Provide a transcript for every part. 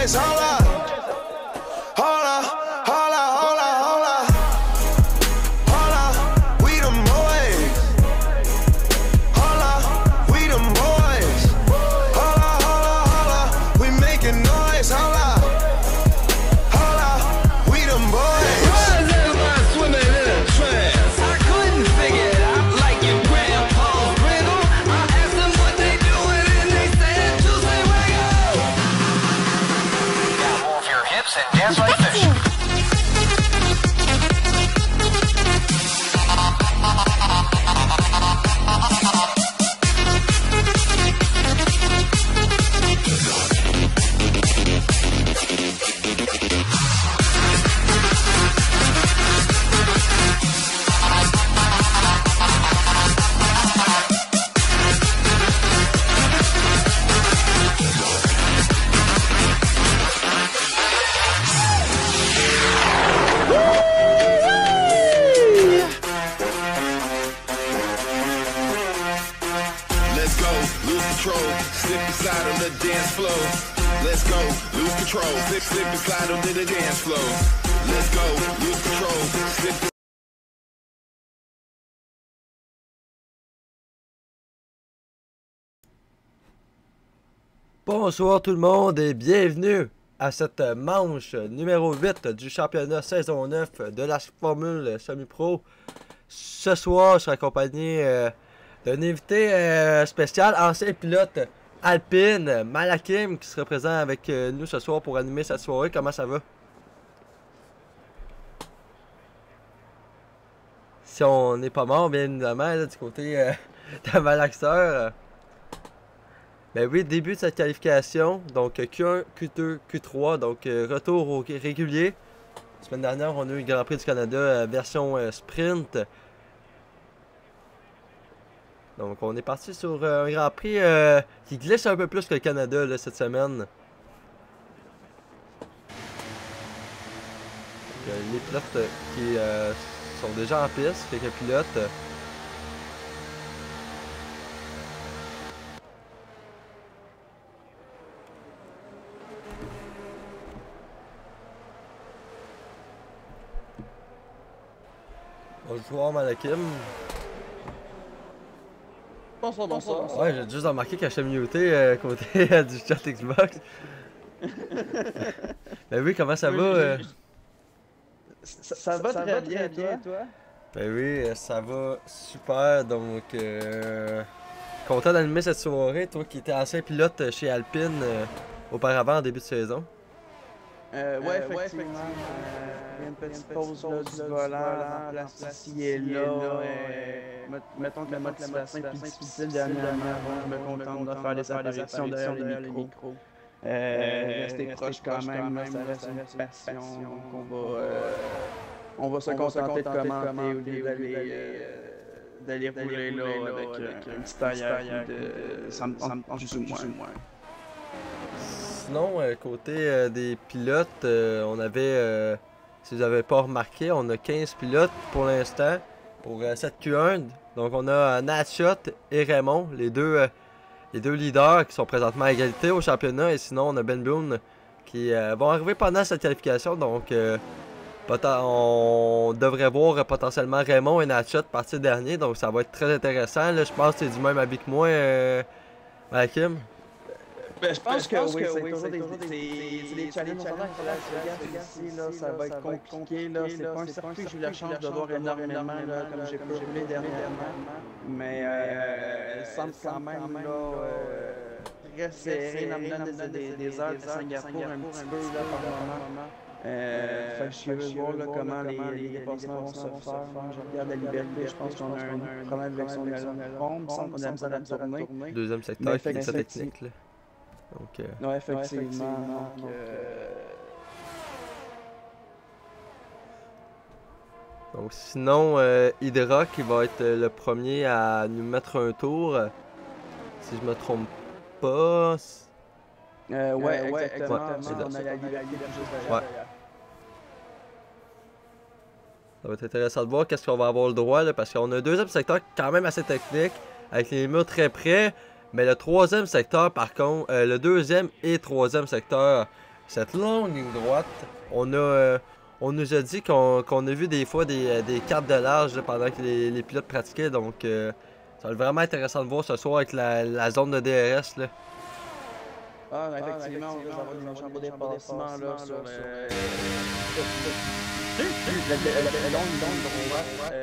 noise, hold up. Hold up, hold up, hold up, hold up. Hold up, we them boys. Hold up, we them boys. Hold up, hold up, hold up. We making noise, hold up. Hold up, we them boys. Why is everybody swimming in a trance? I couldn't figure it out like your grandpa's riddle. I asked them what they doing and they said to say wiggle. Now move your hips and dance like this. Let's go, lose control, slip and slide on the dance floor. Let's go, lose control, slip and slide on the dance floor. Let's go, lose control, slip. Bonsoir tout le monde et bienvenue à cette manche numéro 8 du championnat saison 9 de la Formule Semi-Pro. Ce soir, je suis accompagné d'un invité spécial, ancien pilote alpine, Malakim, qui sera présent avec nous ce soir pour animer cette soirée. Comment ça va? Si on n'est pas mort, bien évidemment, là, du côté de Malaxeur. Ben oui, début de cette qualification, donc Q1, Q2, Q3, donc retour au régulier. La semaine dernière, on a eu le Grand Prix du Canada version sprint. Donc on est parti sur un Grand Prix qui glisse un peu plus que le Canada là, cette semaine. Donc, les pilotes qui sont déjà en piste, quelques pilotes. Bonjour Malakim. Bonsoir, bonsoir. Ouais, j'ai juste remarqué que j'étais muté côté du chat Xbox. Ben oui, comment ça va? Ça va très bien, toi? Ben oui, ça va super, donc content d'animer cette soirée, toi qui étais ancien pilote chez Alpine auparavant en début de saison. Ouais, effectivement. Il y a une petite pause là, du volant, place ici et là. Mettons que la motivation est plus difficile dernièrement. Je me contente de faire des apparitions derrière les micros. Rester proche quand même, ça reste une passion. Donc on va se contenter de commenter au lieu d'aller rouler là avec un petit tailleur ça me tente plus ou moins. Sinon, côté des pilotes, on avait, si vous n'avez pas remarqué, on a 15 pilotes pour l'instant pour cette Q1. Donc on a Natshot et Raymond, les deux leaders qui sont présentement à égalité au championnat. Et sinon, on a Ben Boone qui vont arriver pendant cette qualification. Donc on devrait voir potentiellement Raymond et Natshot partir dernier. Donc ça va être très intéressant. Là, je pense que c'est du même avis que moi, Malakim. Ben, je pense que oui, c'est toujours des challenges ici, là, ça va être compliqué, là, c'est pas un circuit que j'ai eu la chance de voir énormément, là, comme j'ai pu rouler dernièrement, mais il semble quand même, là, très serré, dans le des heures de Singapour un petit peu, là, par moment. Fait que je suis heureux de voir là, comment les dépassements vont se faire. Je regarde la liberté, je pense qu'on a un problème avec son aileron, il me semble qu'on aime ça la tourner. Deuxième secteur qui est sa technique, là. Donc, ouais, effectivement. Donc sinon, Hydra qui va être le premier à nous mettre un tour, si je me trompe pas. Ouais, exactement. On a la liberté juste derrière. Ça va être intéressant de voir qu'est-ce qu'on va avoir le droit, là, parce qu'on a un deuxième secteur quand même assez technique, avec les murs très près. Mais le troisième secteur, par contre, le deuxième et troisième secteur cette longue ligne droite, on nous a dit qu'on a vu des fois des cartes de large là, pendant que les pilotes pratiquaient, donc ça va être vraiment intéressant de voir ce soir avec la zone de DRS. Là. Ah, effectivement, on va avoir des méchants beaux dépassements là, sur la longue droite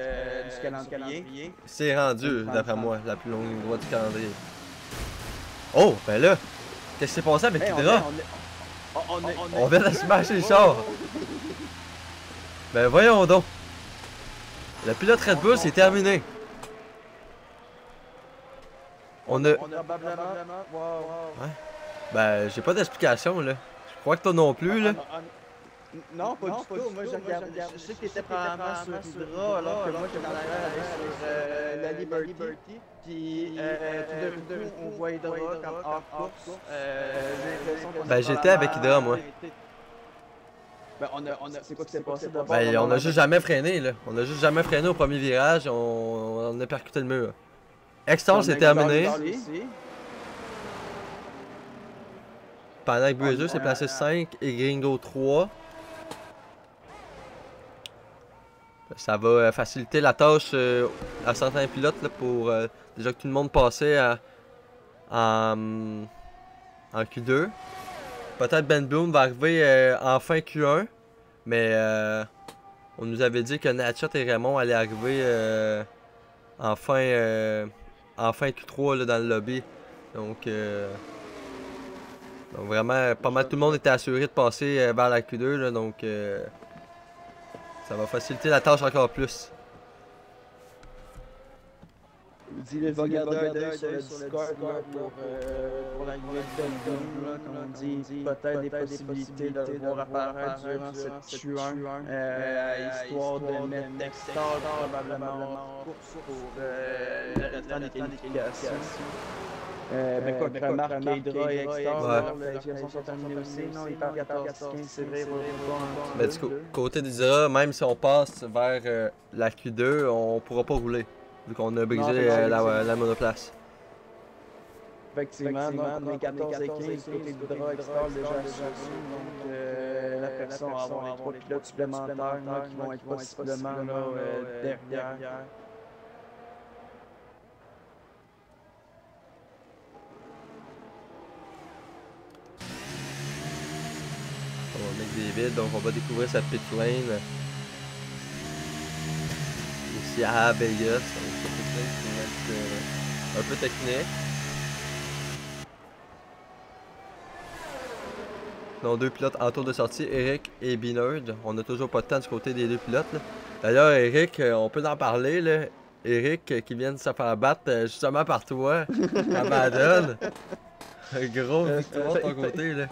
du calendrier. C'est rendu, d'après moi, la plus longue ligne droite du calendrier. Oh, ben là, qu'est-ce qui s'est passé avec Hydra? On vient de smasher le char! Ben voyons donc! Le pilote Red Bull, c'est terminé! On a... Probablement. Ouais. Ben, j'ai pas d'explication, là. Je crois que toi non plus, là. Non, pas du tout. Moi, je sais que t'étais probablement sur Hydra, alors que moi, j'étais dans l'arrière avec sur la Liberty. Puis, tout d'un coup, on voit Hydra comme hors course. Ben, j'étais avec Hydra, moi. Ben, c'est quoi qui s'est passé d'abord? Ben, on a juste jamais freiné, là. On a juste jamais freiné au premier virage, on a percuté le mur. Extol, c'est terminé. Pendant que Bruiser s'est placé 5 et Gringo 3. Ça va faciliter la tâche à certains pilotes là, pour déjà que tout le monde passait en Q2. Peut-être Ben Bloom va arriver en fin Q1. Mais on nous avait dit que Natchat et Raymond allaient arriver en fin Q3 là, dans le lobby. Donc vraiment, pas mal tout le monde était assuré de passer vers la Q2. Là, donc ça va faciliter la tâche encore plus. Il va garder un œil sur le Discord pour l'arrivée de Ben Bloom, comme on dit, peut-être des possibilités de le voir apparaître durant cette Q1, histoire de mettre Dexter probablement en course pour le restant des qualifications. Mais quoi que remarque Hydra et Extor, les qualifications sont terminées aussi, non? Ils partent 14-15, c'est vrai, Mais du côté d'Hydra, même si on passe vers la Q2, on pourra pas rouler. Vu qu'on a brisé la monoplace. Effectivement, donc on est 14 et 15 côté d'Hydra Extor déjà assuré. Donc la personne va avoir les 3 pilotes supplémentaires là, qui vont être possiblement derrière. On va mettre des vides, donc on va découvrir sa pit lane. Ici à Vegas, donc cette pit lane qui va être un peu technique. Donc deux pilotes en tour de sortie, Eric et Binerd. On n'a toujours pas de temps du côté des deux pilotes. D'ailleurs, Eric, on peut en parler. Là. Eric qui vient de se faire battre justement par toi, à Madden. Un gros victoire de ton côté. Là.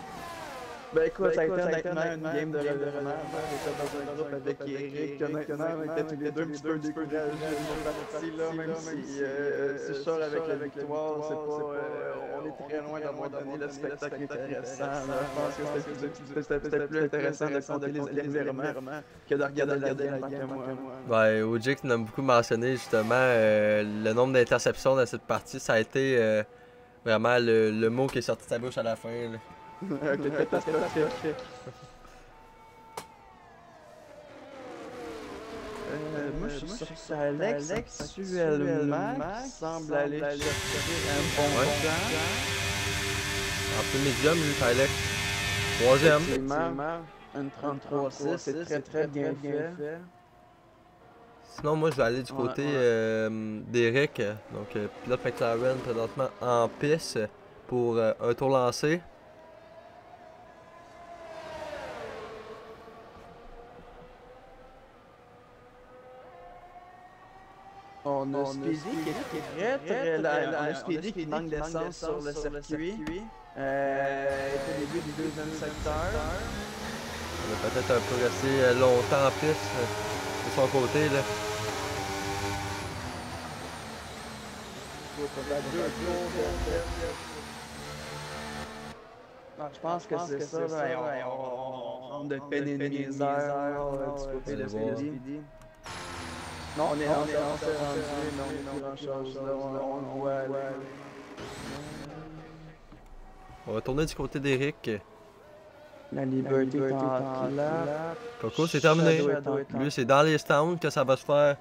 Ben écoute, ça a été honnêtement une game de revirement. J'étais dans un groupe avec Eric, honnêtement, on était tous les deux un petit peu découragés de partie là, même si je sors avec la victoire, c'est pas, on est très loin d'avoir donné le spectacle intéressant. Je pense que c'était plus intéressant de compter les revirements que de regarder la game que moi. Ouais, OJ qui nous a beaucoup mentionné justement le nombre d'interceptions dans cette partie, ça a été vraiment le mot qui est sorti de sa bouche à la fin. Là. Catastrophique. Moi, je suis sur Alex actuellement, qui semble aller chercher un bon temps. En peu médium, lui, Alex. Troisième. Une 33-6, c'est très bien fait. Sinon, moi, je vais aller du côté d'Eric. Donc, pilote McLaren présentement en piste pour un tour lancé. On a Speedy qui est très on a Speedy qui manque d'essence sur le circuit. Est au début du deuxième secteur. Il va peut-être un peu rester longtemps en piste de son côté. Là. Je pense que c'est ça. On a fait des heures du côté de Speedy. Non, on s'est rendu, non, grand chose là, on voit. On va tourner du côté d'Eric. La liberté est en clap. Coco, c'est terminé. Shadow est en clap. Lui, c'est dans les stands que ça va se faire.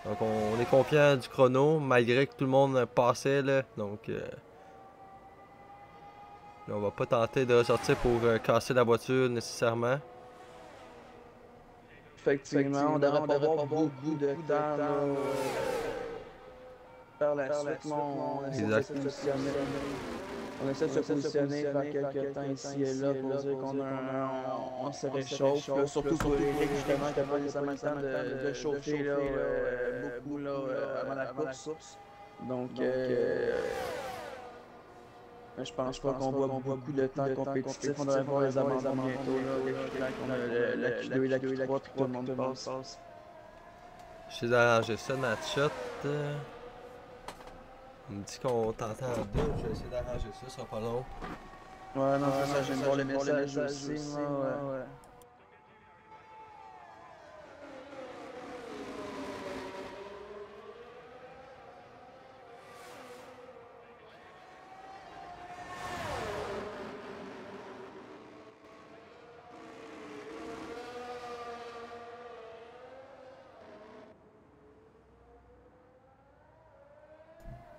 Donc, on est confiant du chrono, malgré que tout le monde passait, là. Donc, là, on va pas tenter de ressortir pour casser la voiture nécessairement. Effectivement, on devrait pas avoir beaucoup de temps là, par la suite. Là, on essaie de se positionner. On essaie de se positionner, faire quelques temps ici et là pour dire on se réchauffe. Là, surtout pour Eric, justement, qui n'a pas nécessairement le temps de chauffer là, beaucoup là, avant la course. Donc, je pense pas qu'on voit beaucoup de temps compétitif. On devrait voir les abandons bientôt. Là, qu'on a la Q2 et la Q3 puis que tout le monde passe. J'essaie d'arranger ça, Natshot. On me dit qu'on t'entend en double, je vais essayer d'arranger ça, ça sera pas long. Ouais, non, c'est ça, j'aime voir les messages aussi, moi, ouais.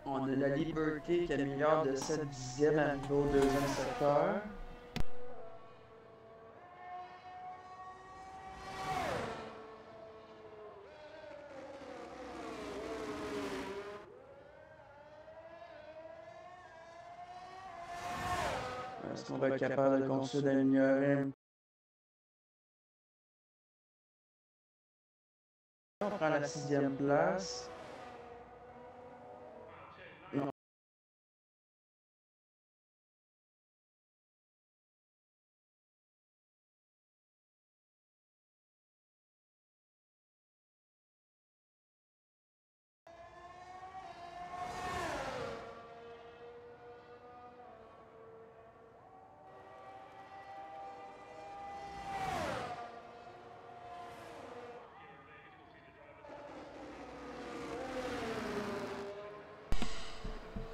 On a la Liberté qui améliore de 7 dixièmes arrivé au deuxième secteur. Est-ce qu'on va être capable de continuer d'améliorer? On prend la 6e place.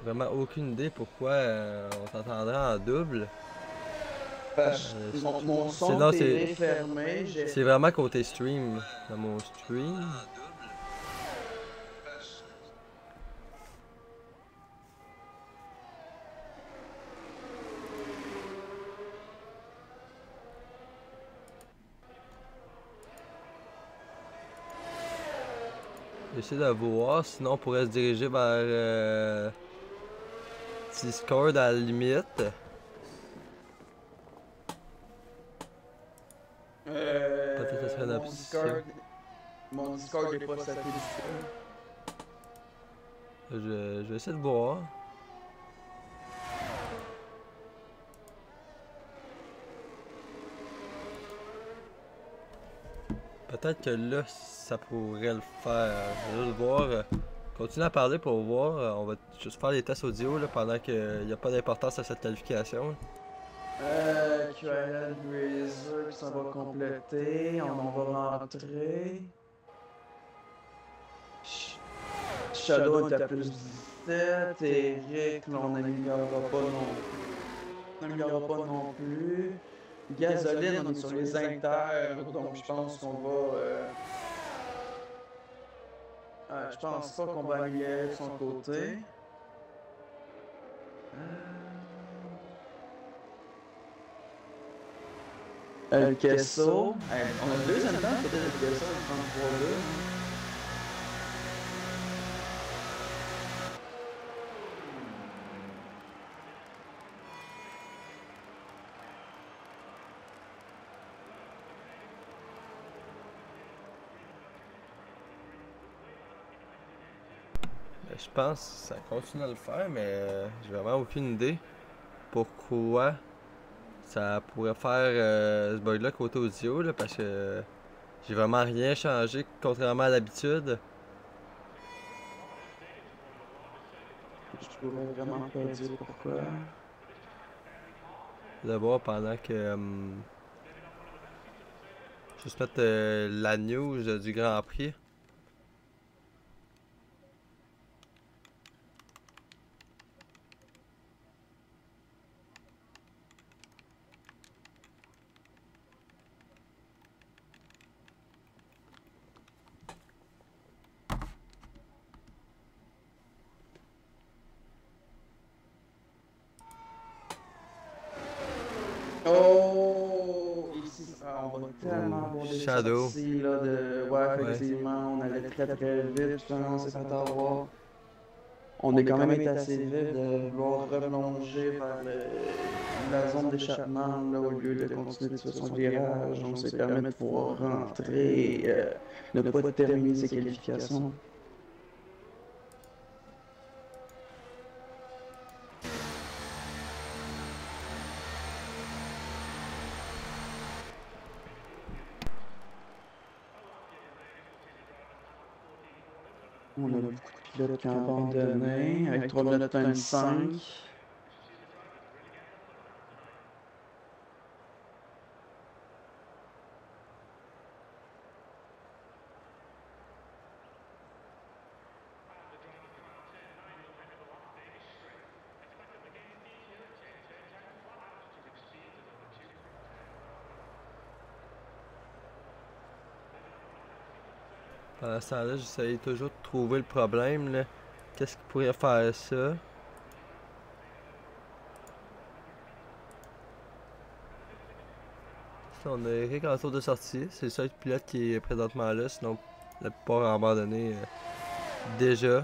Vraiment aucune idée pourquoi on t'entendrait en double. Mon son est fermé. C'est vraiment côté stream, dans mon stream. J'essaie de voir, sinon on pourrait se diriger vers Discord à la limite. Peut-être que ce serait une option. Mon Discord n'est pas satisfait. Je vais essayer de voir. Peut-être que là, ça pourrait le faire. Je vais juste voir. Continue à parler pour voir. On va juste faire des tests audio là, pendant qu'il n'y a pas d'importance à cette qualification. QRL Razor qui s'en va compléter. On va rentrer. Shadow est à plus 17. Eric, là, on n'améliorera pas non plus. Gasoline, on est sur les inters, donc je pense qu'on va. Je pense pas qu'on va améliorer de son côté. El Queso. On a le deuxième temps, peut-être El Queso, en 33-2. Je pense que ça continue à le faire, mais j'ai vraiment aucune idée pourquoi ça pourrait faire ce bug-là côté audio, là, parce que j'ai vraiment rien changé contrairement à l'habitude. Je pourrais vraiment pas dire pourquoi. D'abord pendant que juste mettre la news du Grand Prix. cours des Shadow. sorties, là, ouais, Ouais. effectivement, on allait très très vite, finalement, on s'est fait avoir. On est quand même été assez vite de vouloir replonger vers la zone d'échappement, là, au lieu de continuer de suivre son virage. On s'est permis de pouvoir rentrer et ne pas terminer ses qualifications. On a beaucoup de pilotes qui ont abandonné avec 3 minutes 25. Pendant ce temps-là, j'essayais toujours de trouver le problème, là. Qu'est-ce qui pourrait faire ça? On a Eric en tour de sortie. C'est le seul pilote qui est présentement là. Sinon, la plupart ont abandonné déjà.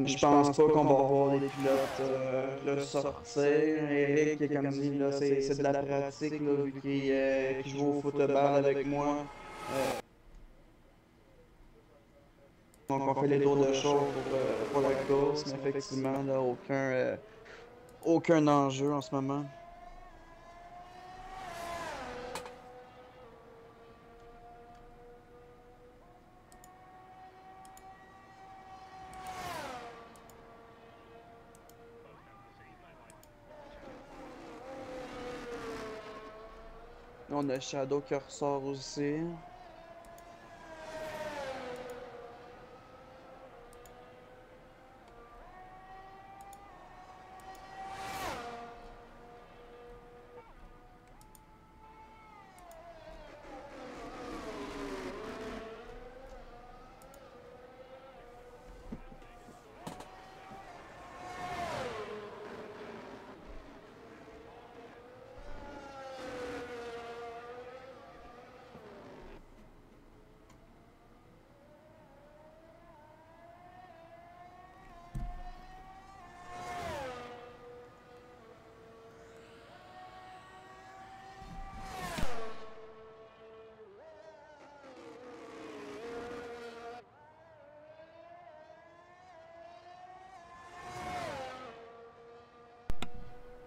Je pense pas qu'on va revoir des pilotes là, sortir. Eric, comme dit, là, c'est de la pratique, là, vu qu'il joue au football avec moi. Donc on fait les tours de show pour la course, mais effectivement, là, aucun enjeu en ce moment. On a Shadow qui ressort aussi.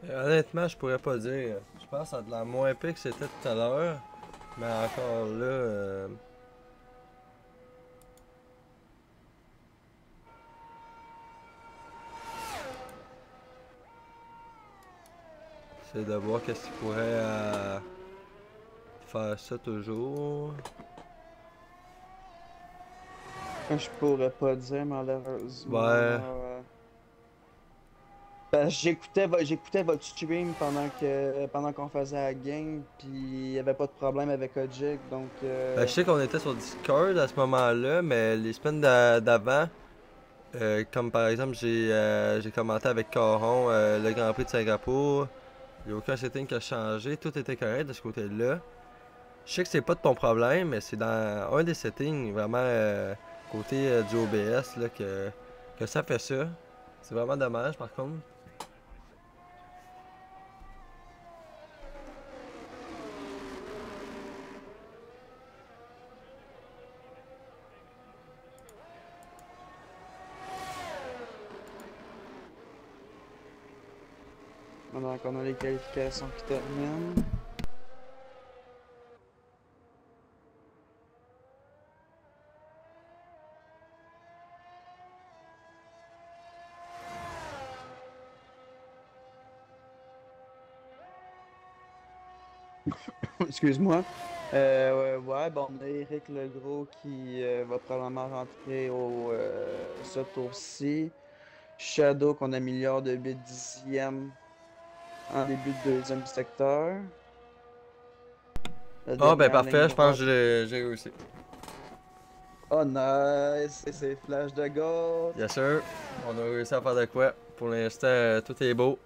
Honnêtement, je pourrais pas dire. Je pense que ça a de la moins pire que c'était tout à l'heure. Mais encore là. C'est de voir qu'est-ce qui pourrait faire ça toujours. Je pourrais pas dire, malheureusement. Ouais. Ben, j'écoutais votre stream pendant qu'on faisait la game, puis il y avait pas de problème avec Ojik, donc. Ben, je sais qu'on était sur Discord à ce moment-là, mais les semaines d'avant, comme par exemple, j'ai commenté avec Caron le Grand Prix de Singapour. Il n'y a aucun setting qui a changé, tout était correct de ce côté-là. Je sais que c'est pas de ton problème, mais c'est dans un des settings, vraiment côté du OBS, là, que ça fait ça. C'est vraiment dommage par contre. Pendant qu'on a les qualifications qui terminent. Excuse-moi. Ouais, bon, on a Eric Legros qui va probablement rentrer ce tour-ci. Shadow qu'on améliore de 8 dixièmes en début de deuxième secteur. Ah ben parfait, je pense que j'ai réussi. Oh nice, c'est flash de gauche. Bien sûr, on a réussi à faire de quoi. Pour l'instant, tout est beau.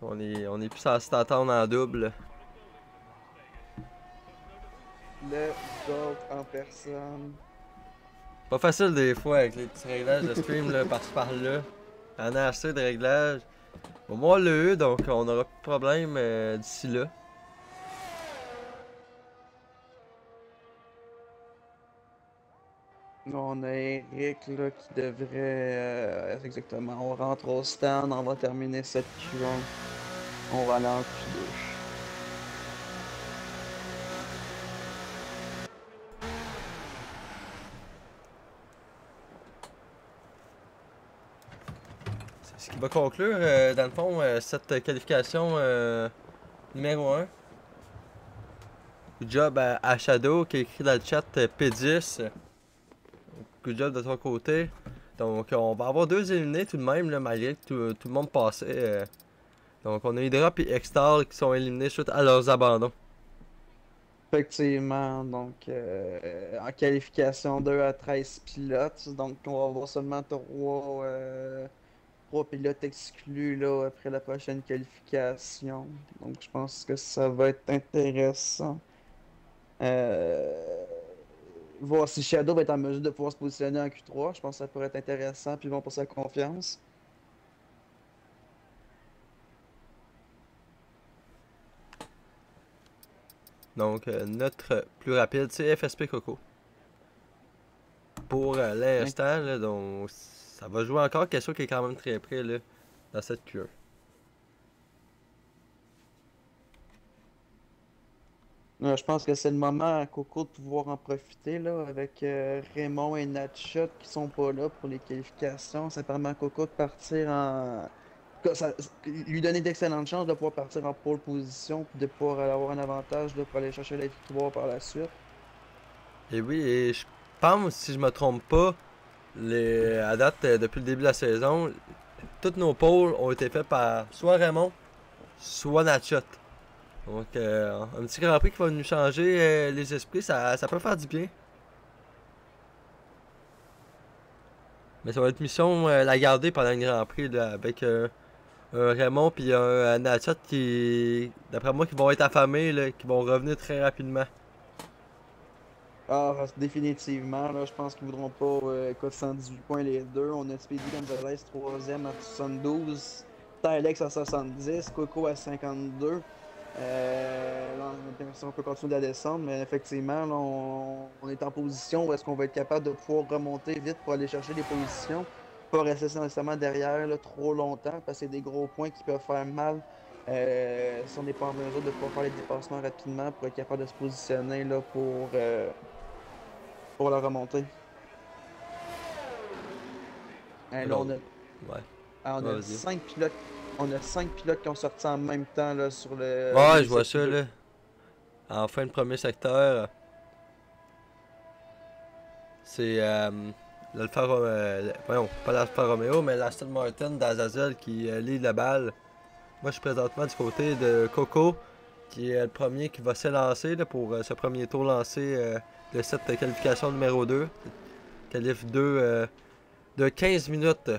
On est plus censé t'attendre en double. Le GOAT en personne. Pas facile des fois avec les petits réglages de stream là, par-ci par-là. On a assez de réglages. Au moins on l'a eu, donc on aura plus de problème d'ici là. On a Eric là, qui devrait. Exactement. On rentre au stand, on va terminer cette Q1. On va aller en Q2. C'est ce qui va conclure, dans le fond, cette qualification numéro 1. Good job à Shadow qui a écrit dans le chat P10. Good job de ton côté. Donc on va avoir 2 éliminés tout de même, là, malgré que tout le monde passait. Donc on a Hydra et Extal qui sont éliminés suite à leurs abandons. Effectivement, donc en qualification 2 à 13 pilotes, donc on va avoir seulement 3 pilotes exclus là, après la prochaine qualification. Donc je pense que ça va être intéressant. Voir si Shadow va être en mesure de pouvoir se positionner en Q3, je pense que ça pourrait être intéressant, puis bon pour sa confiance. Donc notre plus rapide c'est FSP Coco. Pour l'instant, là, donc ça va jouer encore quelque chose qui est quand même très près là, dans cette Q1. Je pense que c'est le moment à Coco de pouvoir en profiter là, avec Raymond et Natshot qui sont pas là pour les qualifications. Ça permet à Coco de partir en. Lui donner d'excellentes chances de pouvoir partir en pole position puis de pouvoir avoir un avantage là, pour aller chercher la victoire par la suite. Et oui, et je pense, si je me trompe pas, à date, depuis le début de la saison, toutes nos poles ont été faites par soit Raymond, soit Natshot. Donc, un petit Grand Prix qui va nous changer les esprits, ça peut faire du bien. Mais ça va être mission la garder pendant le Grand Prix là, avec un Raymond puis un Natshot qui, d'après moi, qui vont être affamés, là, qui vont revenir très rapidement. Ah, définitivement, là, je pense qu'ils voudront pas écoute, 118 points les deux. On a Speedy Gonzalez 3e à 72, Tylex à 70, Coco à 52. Là, on peut continuer de la descendre, mais effectivement, là, on est en position où est-ce qu'on va être capable de pouvoir remonter vite pour aller chercher des positions, pas rester nécessairement derrière là, trop longtemps, parce que c'est des gros points qui peuvent faire mal si on n'est pas en mesure de pouvoir faire les dépassements rapidement pour être capable de se positionner là, pour la remontée. Là, on a, Ouais. on a 5 pilotes. On a 5 pilotes qui ont sorti en même temps là, sur le. Ouais, je vois ça là. En fin de premier secteur. C'est l'Alfa Romeo. Voyons, pas l'Alfa Romeo, mais l'Aston Martin d'Azazel qui lit la balle. Moi, je suis présentement du côté de Coco, qui est le premier qui va s'élancer pour ce premier tour lancé de cette qualification numéro 2. Qualif 2 de 15 minutes.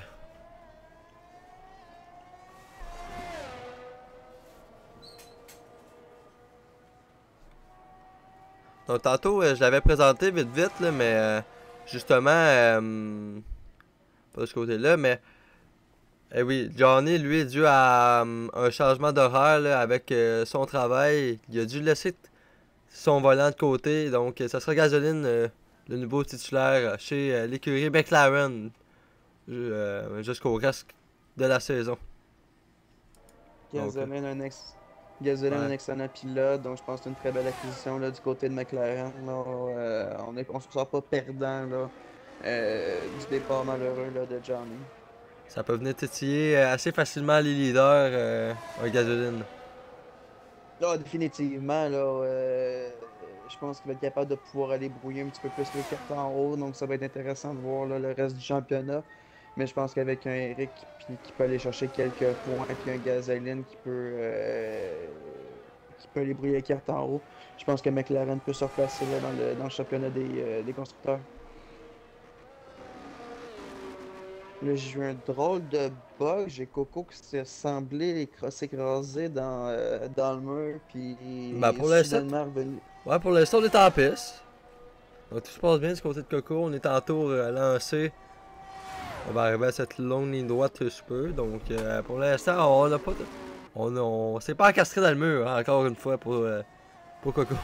Donc tantôt, je l'avais présenté vite là, mais justement, pas de ce côté-là, mais oui, Johnny, lui, dû à un changement d'horaire là, avec son travail, il a dû laisser son volant de côté, donc ça sera Gasoline, le nouveau titulaire chez l'écurie McLaren jusqu'au reste de la saison. Gasoline, un excellent pilote, donc je pense que c'est une très belle acquisition là, du côté de McLaren. Là, on ne se sort pas perdant là, du départ malheureux là, de Johnny. Ça peut venir titiller assez facilement les leaders en Gasoline. Ah, définitivement, là, je pense qu'il va être capable de pouvoir aller brouiller un petit peu plus le carte en haut, donc ça va être intéressant de voir là, le reste du championnat. Mais je pense qu'avec un Eric qui peut aller chercher quelques points, puis un Gasoline qui peut aller brouiller les cartes en haut, je pense que McLaren peut se replacer là, dans le championnat des constructeurs. Là, j'ai eu un drôle de bug. J'ai Coco qui s'est semblé s'écraser dans le mur, puis Ben, pour l'instant, soudainement revenu. ouais, pour l'instant, on est en piste. Donc, tout se passe bien du côté de Coco. On est en tour à lancer. On va arriver à cette longue ligne droite que je peux. Donc, pour l'instant, on n'a pas. On s'est pas encastré dans le mur, hein, encore une fois, pour Coco.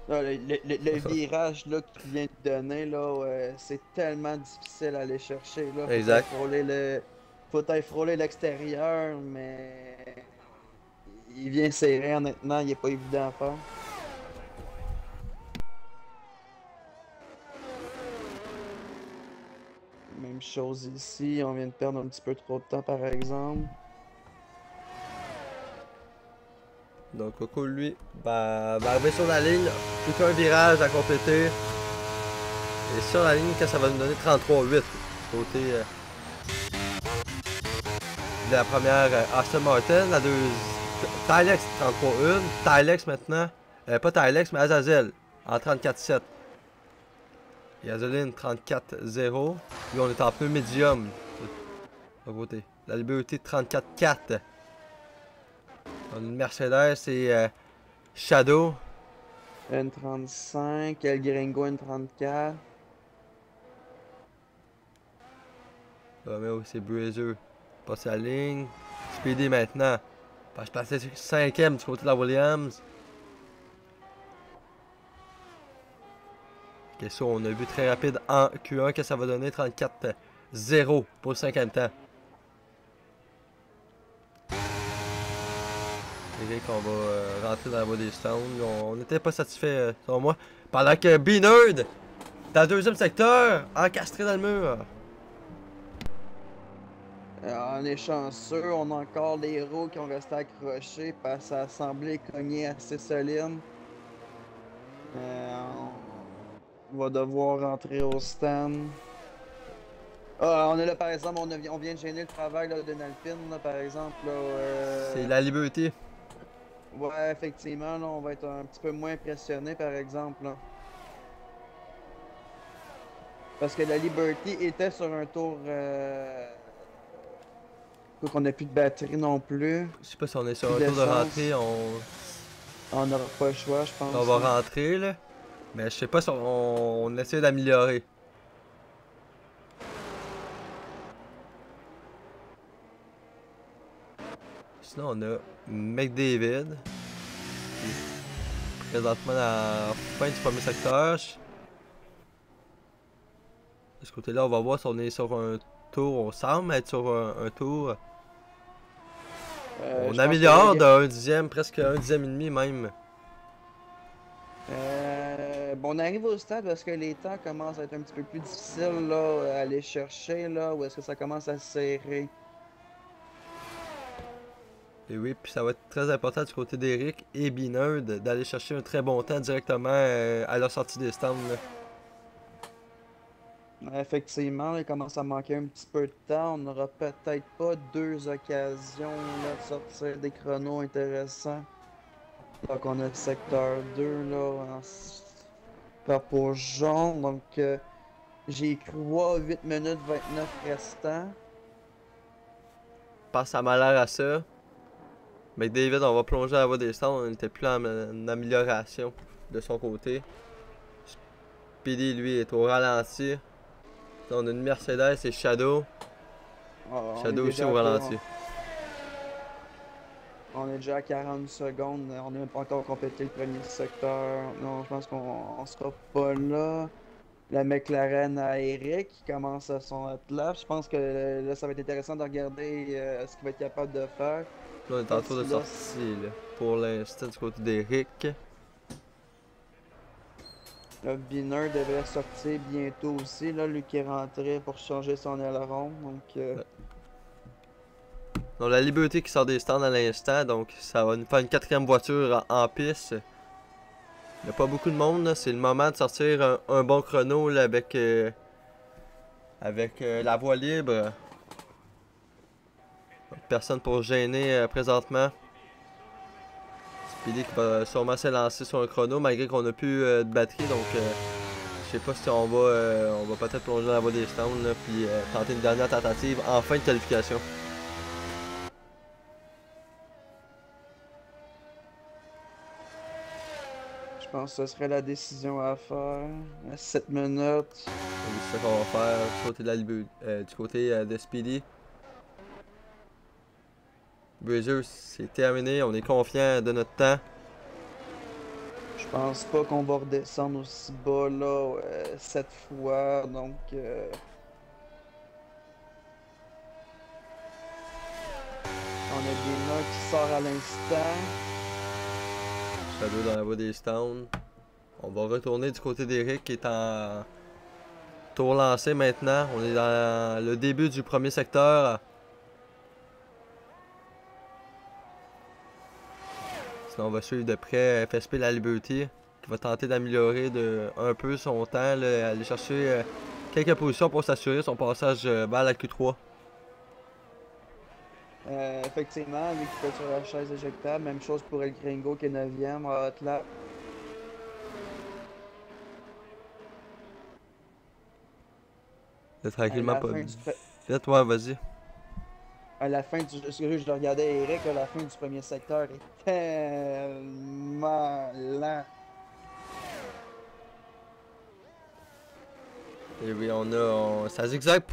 Là, le virage là, qu'il vient de donner, là, c'est tellement difficile à aller chercher. Là. Exact. Faut aller frôler l'extérieur, mais il vient serré honnêtement, il est pas évident à faire. Même chose ici, on vient de perdre un petit peu trop de temps par exemple. Donc Coco, lui, va arriver sur la ligne. Plus qu'un virage à compléter. Et sur la ligne, que ça va nous donner 33-8. Côté de la première Aston Martin. La deuxième, Tilex 33-1. Tilex maintenant, pas Tilex, mais Azazel en 34-7. Et Azaline 34-0. Lui, on est en pneu médium. De côté. La Liberty 34-4. On a une Mercedes et Shadow. N35, El Gringo N34. Romeo, c'est Brazier. Passe la ligne. Speedy maintenant. Je passais 5ème du côté de la Williams. Ok, ça, on a vu très rapide en Q1 que ça va donner 34-0 pour le 5e temps. Et qu'on va rentrer dans la voie des stands. On n'était pas satisfait, selon moi. Pendant que B-Nerd, dans le deuxième secteur, encastré dans le mur. On est chanceux, on a encore les roues qui ont resté accrochés parce que ça a semblé cogner assez solide. On va devoir rentrer au stand. Ah, on est là par exemple, on vient de gêner le travail d'une Alpine, là, par exemple. C'est la Liberty. Ouais, effectivement, là, on va être un petit peu moins impressionné par exemple. Là. Parce que la Liberty était sur un tour. On n'a plus de batterie non plus. Je sais pas si on est sur un tour de rentrée, On n'aura pas le choix, je pense. on va rentrer là. Mais je sais pas si on essaie d'améliorer. Sinon on a McDavid. Qui est présentement à la fin du premier secteur. De ce côté-là, on va voir si on est sur un tour. On semble être sur un tour. On améliore d'un dixième, presque un dixième et demi même. Bon, on arrive au stade parce que les temps commencent à être un petit peu plus difficiles là, à aller chercher, là, ou est-ce que ça commence à se serrer? Et oui, puis ça va être très important du côté d'Eric et B-Nerd d'aller chercher un très bon temps directement à leur sortie des stands. Là. Effectivement, il commence à manquer un petit peu de temps. On n'aura peut-être pas deux occasions là, de sortir des chronos intéressants. Donc on a le secteur 2 là, en drapeau jaune. Donc j'ai écrit 8 minutes 29 restants. Je pense que ça m'a l'air à ça. Mais David, on va plonger à la voie des stands. On n'était plus en amélioration de son côté. Speedy, lui, est au ralenti. Là, on a une Mercedes et Shadow. Shadow aussi au ralenti. On est déjà à 40 secondes. On n'a même pas encore complété le premier secteur. Non, je pense qu'on sera pas là. La McLaren à Eric qui commence à son attelage. Je pense que là, ça va être intéressant de regarder ce qu'il va être capable de faire. Là, on est en tour de sortie là, pour l'instant du côté d'Eric. Le Biner devrait sortir bientôt aussi, là, lui qui est rentré pour changer son aileron. Donc la Liberty qui sort des stands à l'instant, donc ça va nous faire une quatrième voiture en piste. Il n'y a pas beaucoup de monde, c'est le moment de sortir un bon chrono là, avec la voie libre. Personne pour gêner présentement. Speedy qui va sûrement s'élancer sur un chrono malgré qu'on n'a plus de batterie, donc sais pas si on va peut-être plonger dans la voie des stands, là, puis tenter une dernière tentative en fin de qualification. Je pense que ce serait la décision à faire. À 7 minutes. C'est ça qu'on va faire du côté de du côté de Speedy. Brazzer, c'est terminé, on est confiant de notre temps. Je pense pas qu'on va redescendre aussi bas là 7 fois, donc on a Bina qui sort à l'instant. Shadow dans la voie des stands. On va retourner du côté d'Eric qui est en tour lancé maintenant. On est dans le début du premier secteur. Sinon on va suivre de près FSP La Liberty qui va tenter d'améliorer un peu son temps, là, aller chercher quelques positions pour s'assurer son passage vers la Q3. Effectivement, lui qui fait sur la chaise éjectable, même chose pour El Gringo qui est 9e en hot lap. C'est tranquillement pas fin vite. du Ouais, vas-y. À la fin du... Excusez, je regardais Eric, à la fin du premier secteur est tellement lent. Et oui, ça zigzague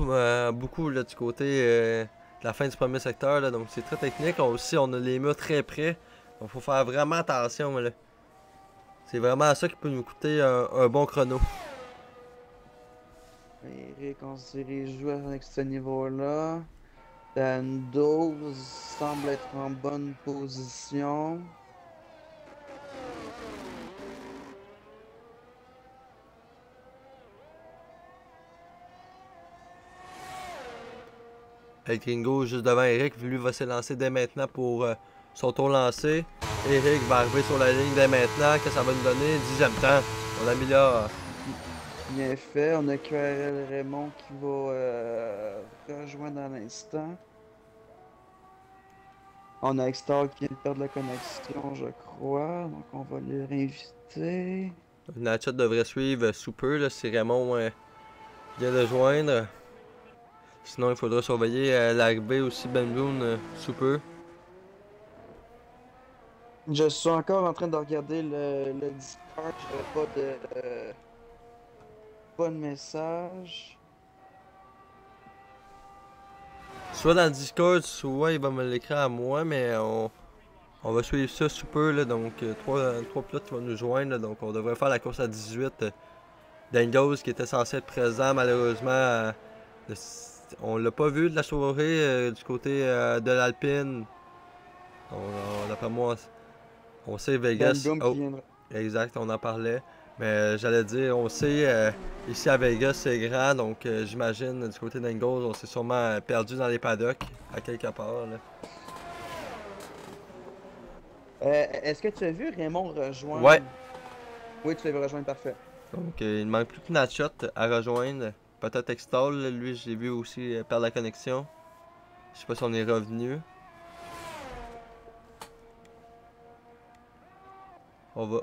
beaucoup là, du côté de la fin du premier secteur, là, donc c'est très technique. Aussi, on a les murs très près, donc faut faire vraiment attention. Là. C'est vraiment ça qui peut nous coûter un bon chrono. Eric, on se dirige avec ce niveau-là. Dan 12 semble être en bonne position. El Gringo juste devant Eric, lui va s'élancer dès maintenant pour son tour lancé. Eric va arriver sur la ligne dès maintenant, que ça va nous donner 10e temps. On améliore. Bien fait, on a QRL Raymond qui va rejoindre à l'instant. On a Extar qui vient de perdre la connexion, je crois, donc on va le réinviter. Natchat devrait suivre sous peu, là, si Raymond vient de joindre. Sinon, il faudra surveiller l'arrivée aussi Ben Loon sous peu. Je suis encore en train de regarder le Discord, j'avais pas de message. Soit dans le Discord, soit il va me l'écrire à moi, mais on va suivre ça sous peu, là, donc 3 pilotes qui vont nous joindre, là, donc on devrait faire la course à 18. Dangos qui était censé être présent, malheureusement, on l'a pas vu de la soirée du côté de l'Alpine. D'après moi, on sait Vegas. Oh, exact, on en parlait. Mais j'allais dire, on sait, ici à Vegas c'est grand, donc j'imagine du côté d'Engels, on s'est sûrement perdu dans les paddocks à quelque part. Est-ce que tu as vu Raymond rejoindre? Ouais. Oui, tu l'as vu rejoindre, parfait. Donc il ne manque plus que Natchat à rejoindre. Peut-être Extol, lui j'ai vu aussi perdre la connexion. Je sais pas si on est revenu. On va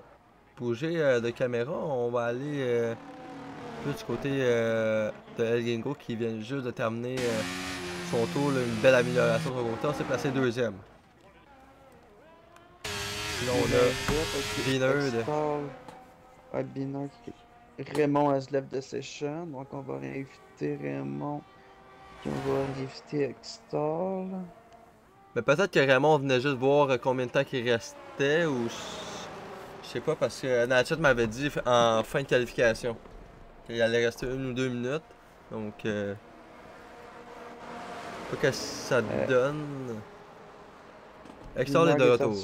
bouger de caméra, on va aller plus du côté de El Gringo qui vient juste de terminer son tour, là, une belle amélioration de son côté. On s'est placé 2e. Sinon on a Binard. Binard Raymond has left the session, donc on va réinviter Raymond. Puis on va réinviter Extol. Mais peut-être que Raymond venait juste voir combien de temps il restait ou... Je sais pas parce que Natchat m'avait dit en fin de qualification qu'il allait rester 1 ou 2 minutes. Donc pas que ça donne. Extol est de retour.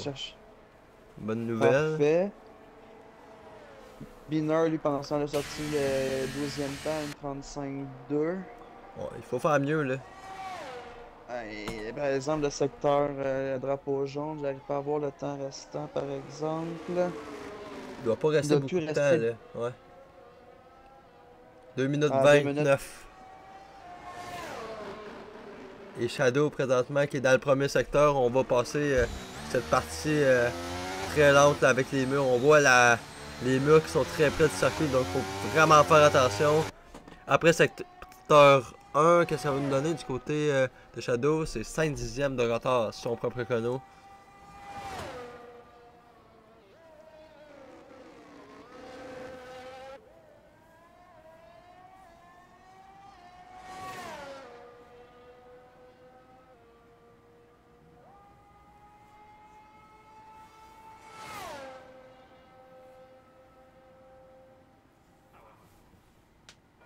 Bonne nouvelle. Parfait. Binard lui pendant ce temps a sorti le 12e temps, une 35-2. Ouais, il faut faire mieux là. Et, par exemple, le secteur drapeau jaune, j'arrive pas à voir le temps restant par exemple. Il doit pas rester beaucoup de temps là. Ouais. 2 minutes 29. Et Shadow présentement qui est dans le premier secteur, on va passer cette partie très lente là, avec les murs. On voit les murs qui sont très près du circuit, donc faut vraiment faire attention. Après secteur 1, qu'est-ce que ça va nous donner du côté de Shadow? C'est 5 dixièmes de retard sur son propre chrono.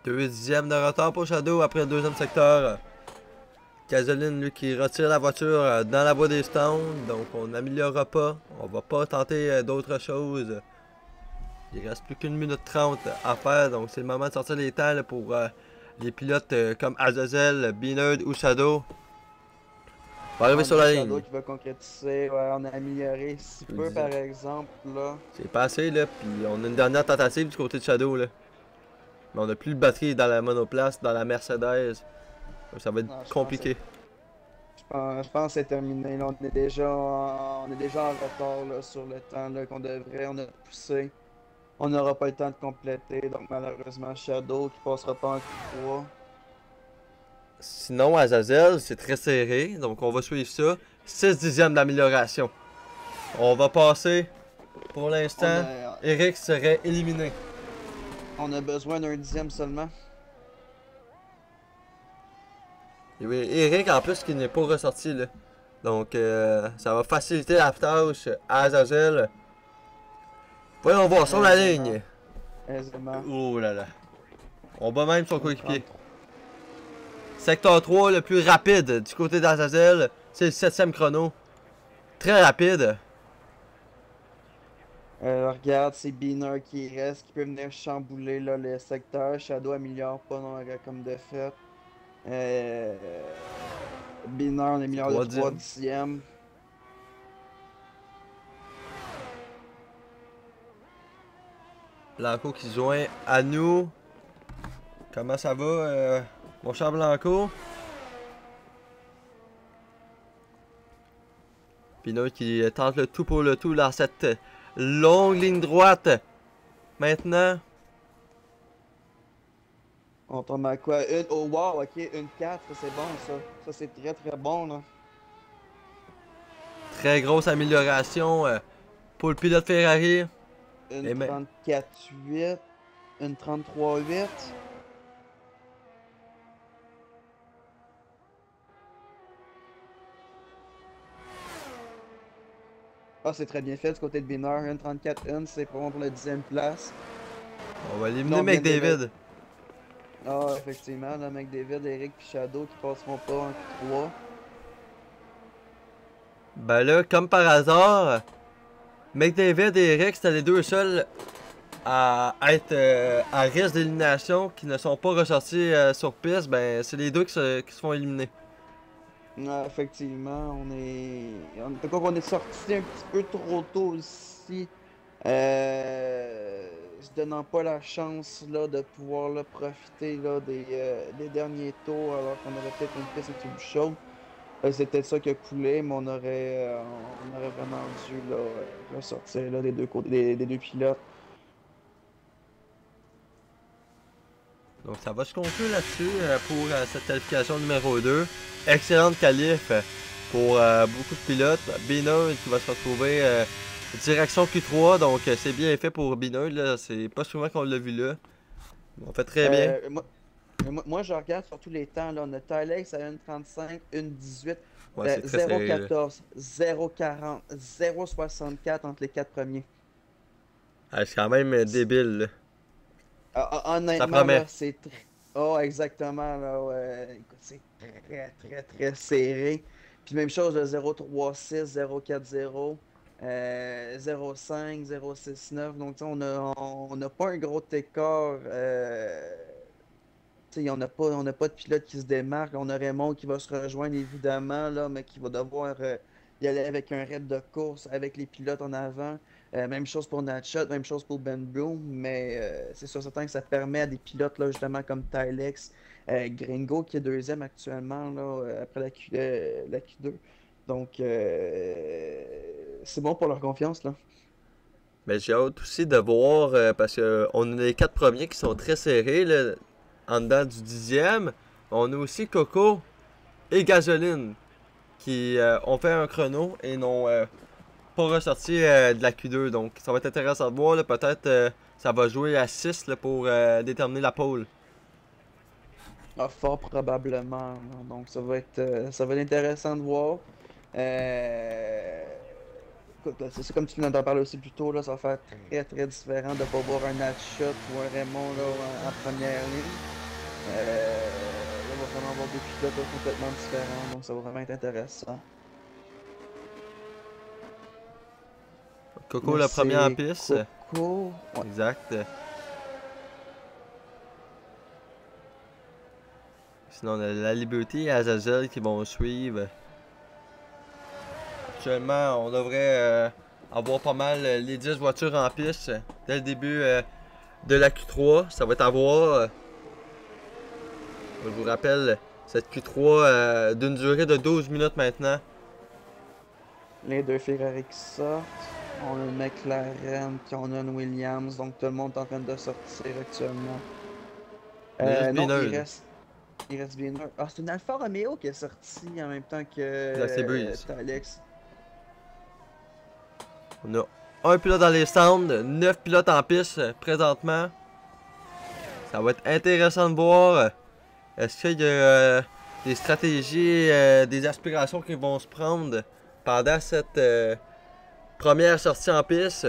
Deux dixièmes de retard pour Shadow après le deuxième secteur. Casoline, lui, qui retire la voiture dans la voie des stones, donc on n'améliorera pas. On va pas tenter d'autres choses. Il reste plus qu'une minute 30 à faire, donc c'est le moment de sortir les temps là, pour les pilotes comme Azazel, Beanerd ou Shadow. On va arriver sur la Shadow ligne. qui va concrétiser, ouais, on a amélioré si peu par exemple là. C'est passé là, puis on a une dernière tentative du côté de Shadow là. Mais on n'a plus de batterie dans la monoplace, dans la Mercedes. Donc ça va être Non, je compliqué. Je pense que c'est terminé. Là, on est déjà en retard là, sur le temps là, qu'on devrait. On a poussé. On n'aura pas le temps de compléter. Donc malheureusement, Shadow qui passera pas en Q3. Sinon, Azazel, c'est très serré, donc on va suivre ça. 6 dixièmes d'amélioration. On va passer. Pour l'instant, Eric serait éliminé. On a besoin d'un dixième seulement. Et oui, Eric, en plus, qui n'est pas ressorti, là. Donc, ça va faciliter la tâche à Azazel. Voyons voir sur la ligne. Aisément. Oh là là. On bat même son coéquipier. Secteur 3, le plus rapide du côté d'Azazel. C'est le 7e chrono. Très rapide. Regarde, c'est Beaner qui reste, qui peut venir chambouler là, le secteur. Shadow améliore pas non, comme de fait. Beaner, on améliore le 3 dixième. Blanco qui se joint à nous. Comment ça va, mon cher Blanco? Pinot qui tente le tout pour le tout dans cette longue ligne droite. Maintenant. On tombe à quoi? Oh wow, ok, une 4, c'est bon ça. Ça c'est très très bon là. Très grosse amélioration pour le pilote Ferrari. Une 34-8, une 33-8. Ah, c'est très bien fait du côté de Binard. Une 34-1, c'est bon pour la 10e place. On va éliminer McDavid. Ah, effectivement, là, McDavid, Eric et Shadow qui passeront pas en Q3. Ben là, comme par hasard, McDavid et Eric, c'était les deux seuls à être à risque d'élimination qui ne sont pas ressortis sur piste. Ben, c'est les deux qui se font éliminer. Ah, effectivement, on est sorti un petit peu trop tôt aussi. Se donnant pas la chance là, de pouvoir là, profiter là, des derniers tours alors qu'on aurait peut-être une piste un petit peu chaude. C'est peut-être ça qui a coulé, mais on aurait vraiment dû là, ressortir là, des deux côtés, des deux pilotes. Donc ça va se conclure là-dessus pour cette qualification numéro 2. Excellente qualif pour beaucoup de pilotes. Binard qui va se retrouver direction Q3, donc c'est bien fait pour Binard. C'est pas souvent qu'on l'a vu là. On fait très bien. Moi, je regarde sur tous les temps. Là, on a Tylex à 1,35, 1,18, Ouais, 0,14, 0,40, 0,64 entre les 4 premiers. Ah, c'est quand même débile. Là. Honnêtement, là, c'est très... Oh, exactement, là, ouais. Écoute, c'est très, très, très serré. Puis même chose, le 0,36, 0,40, 0,5, 0,69. Donc, on n'a pas un gros écart. On n'a pas de pilote qui se démarque. On a Raymond qui va se rejoindre, évidemment, là, mais qui va devoir y aller avec un raid de course avec les pilotes en avant. Même chose pour Natshot, même chose pour Ben Broom, mais c'est sûr certain que ça permet à des pilotes là, justement comme Tylex, Gringo qui est deuxième actuellement là, après la Q2. Donc c'est bon pour leur confiance là. Mais j'ai hâte aussi de voir, parce qu'on a les 4 premiers qui sont très serrés, là, en dedans du 10e. On a aussi Coco et Gasoline qui ont fait un chrono et n'ont pas ressorti de la Q2. Donc ça va être intéressant de voir. Peut-être ça va jouer à 6 là, pour déterminer la pole. Ah, fort probablement. Là. Donc ça va être intéressant de voir. Écoute, c'est comme tu viens d'en parler aussi plus tôt, là, ça va faire très très différent de ne pas voir un Natshot ou un Raymond là, en première ligne. Là, il va vraiment avoir des pilotes là, complètement différents, donc ça va vraiment être intéressant. Coco, Mais la première c'est piste. Coco. Ouais. Exact. Sinon, on a la Liberty et Azazel qui vont suivre. Actuellement, on devrait avoir pas mal les 10 voitures en piste dès le début de la Q3. Ça va être à voir. Je vous rappelle, cette Q3 d'une durée de 12 minutes maintenant. Les deux Ferrari qui sortent. On a une McLaren, puis on a une Williams, donc tout le monde est en train de sortir actuellement. Il y a juste Non, Bineur. il reste bien un. Ah, c'est une Alfa Romeo qui est sortie en même temps que Là, c'est Breeze. Alex. On a un pilote dans les stands, 9 pilotes en piste présentement. Ça va être intéressant de voir. Est-ce qu'il y a des stratégies, des aspirations qui vont se prendre pendant cette première sortie en piste?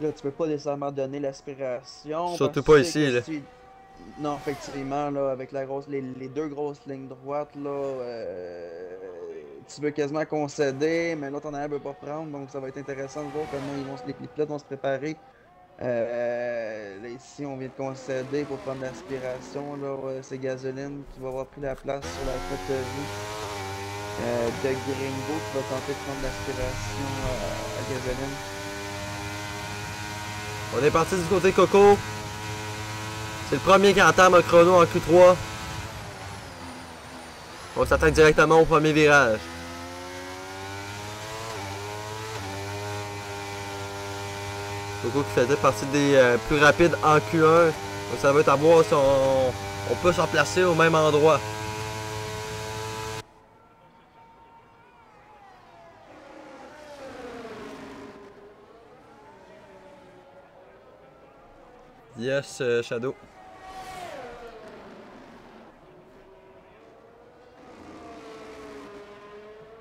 Là, tu peux pas nécessairement donner l'aspiration. Surtout parce pas que tu sais ici, que là. Non, effectivement, là, avec les deux grosses lignes droites, là, tu veux quasiment concéder, mais l'autre en arrière ne veut pas prendre, donc ça va être intéressant de voir comment les pilotes vont se préparer. Là, ici, on vient de concéder pour prendre l'aspiration. C'est Gasoline qui va avoir pris la place sur la côte de Gringo qui va tenter de prendre l'aspiration à Gasoline. On est parti du côté Coco. C'est le premier qui entame un chrono en Q3. On s'attaque directement au premier virage. Coco qui faisait partie des plus rapides en Q1. Donc ça va être à voir si on peut s'en placer au même endroit. Yes, Shadow.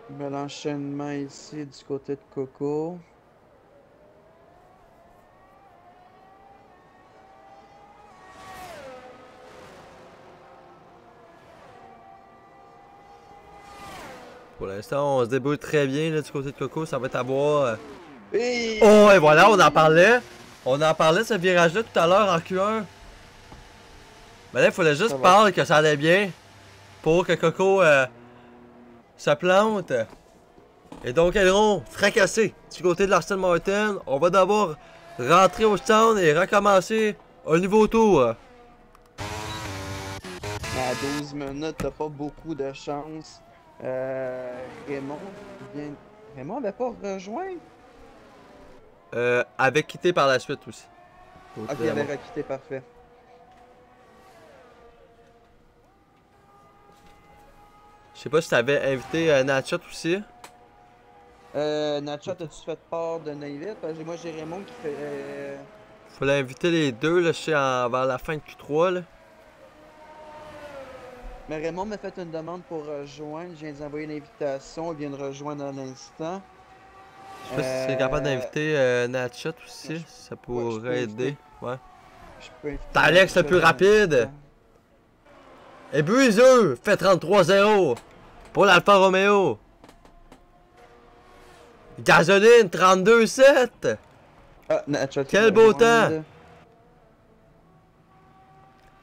Bel enchaînement ici du côté de Coco. Pour l'instant, on se débrouille très bien là, du côté de Coco. Ça va être à voir. Et... Oh, et voilà, on en parlait. On en parlait de ce virage-là tout à l'heure en Q1. Mais là, il fallait juste parler que ça allait bien. Pour que Coco se plante. Et donc, aileron fracassé du côté de l'Aston Martin. On va devoir rentrer au stand et recommencer un nouveau tour. À 12 minutes, t'as pas beaucoup de chance. Raymond avait pas rejoint? Avait quitté par la suite aussi. Ok, il avait requitté, parfait. Je sais pas si t'avais invité Natchat aussi. Natchat, as-tu fait part de Naivette? Parce que moi, j'ai Raymond qui fait... Fallait inviter les deux, là, je sais, vers la fin de Q3, là. Mais Raymond m'a fait une demande pour rejoindre. Je viens d'envoyer une invitation. Il vient de rejoindre à l'instant. Je sais pas si tu es capable d'inviter Natchat aussi. Ça pourrait aider. Ouais. T'as Alex le plus rapide! Et Buiseux fait 33-0 pour l'Alfa Romeo. Gasoline 32-7. Ah, Natchat. Quel beau temps!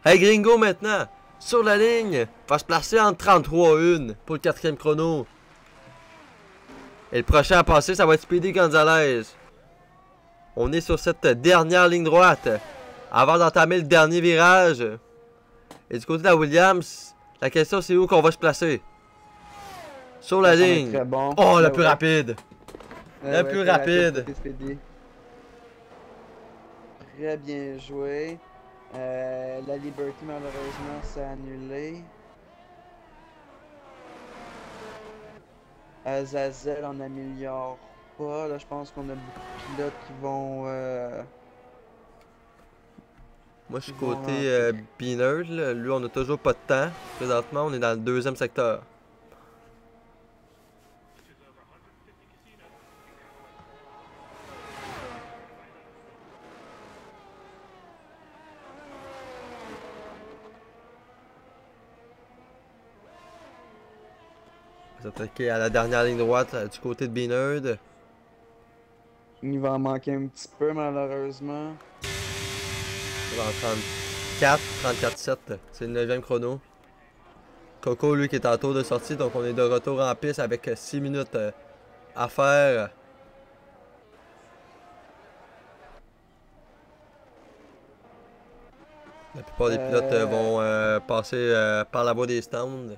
Hey Gringo maintenant, sur la ligne, va se placer entre 33-1 pour le 4e chrono. Et le prochain à passer, ça va être Speedy Gonzalez. On est sur cette dernière ligne droite avant d'entamer le dernier virage. Et du côté de la Williams, la question c'est où qu'on va se placer. Sur la ligne. Bon. Oh, le plus rapide. Le plus rapide. SPD. Très bien joué. La Liberty, malheureusement, s'est annulée. Azazel en améliore pas. Là, je pense qu'on a beaucoup de pilotes qui vont. Moi, je suis Ils vont côté rentrer. Beaner, là. Lui, on a toujours pas de temps. Présentement, on est dans le deuxième secteur. On va s'attaquer à la dernière ligne droite du côté de Beaner. Il va en manquer un petit peu, malheureusement. En 34-7. C'est le 9e chrono. Coco, lui, qui est en tour de sortie, donc on est de retour en piste avec 6 minutes à faire. La plupart des pilotes vont passer par la voie des stands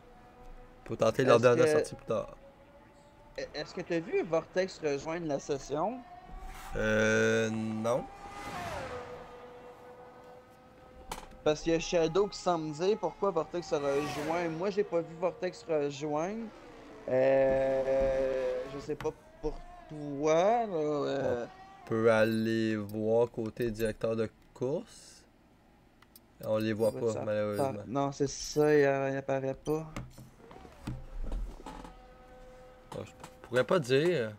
pour tenter leur Est-ce dernière que- sortie plus tard. Est-ce que tu as vu Vortex rejoindre la session? Non. Parce qu'il y a Shadow qui semble me dire pourquoi Vortex se rejoint. Moi, j'ai pas vu Vortex rejoindre. Je sais pas pour toi. Là, On peut aller voir côté directeur de course. On les voit pas, ça malheureusement. Non, c'est ça, il apparaît pas. Bon, je pourrais pas dire.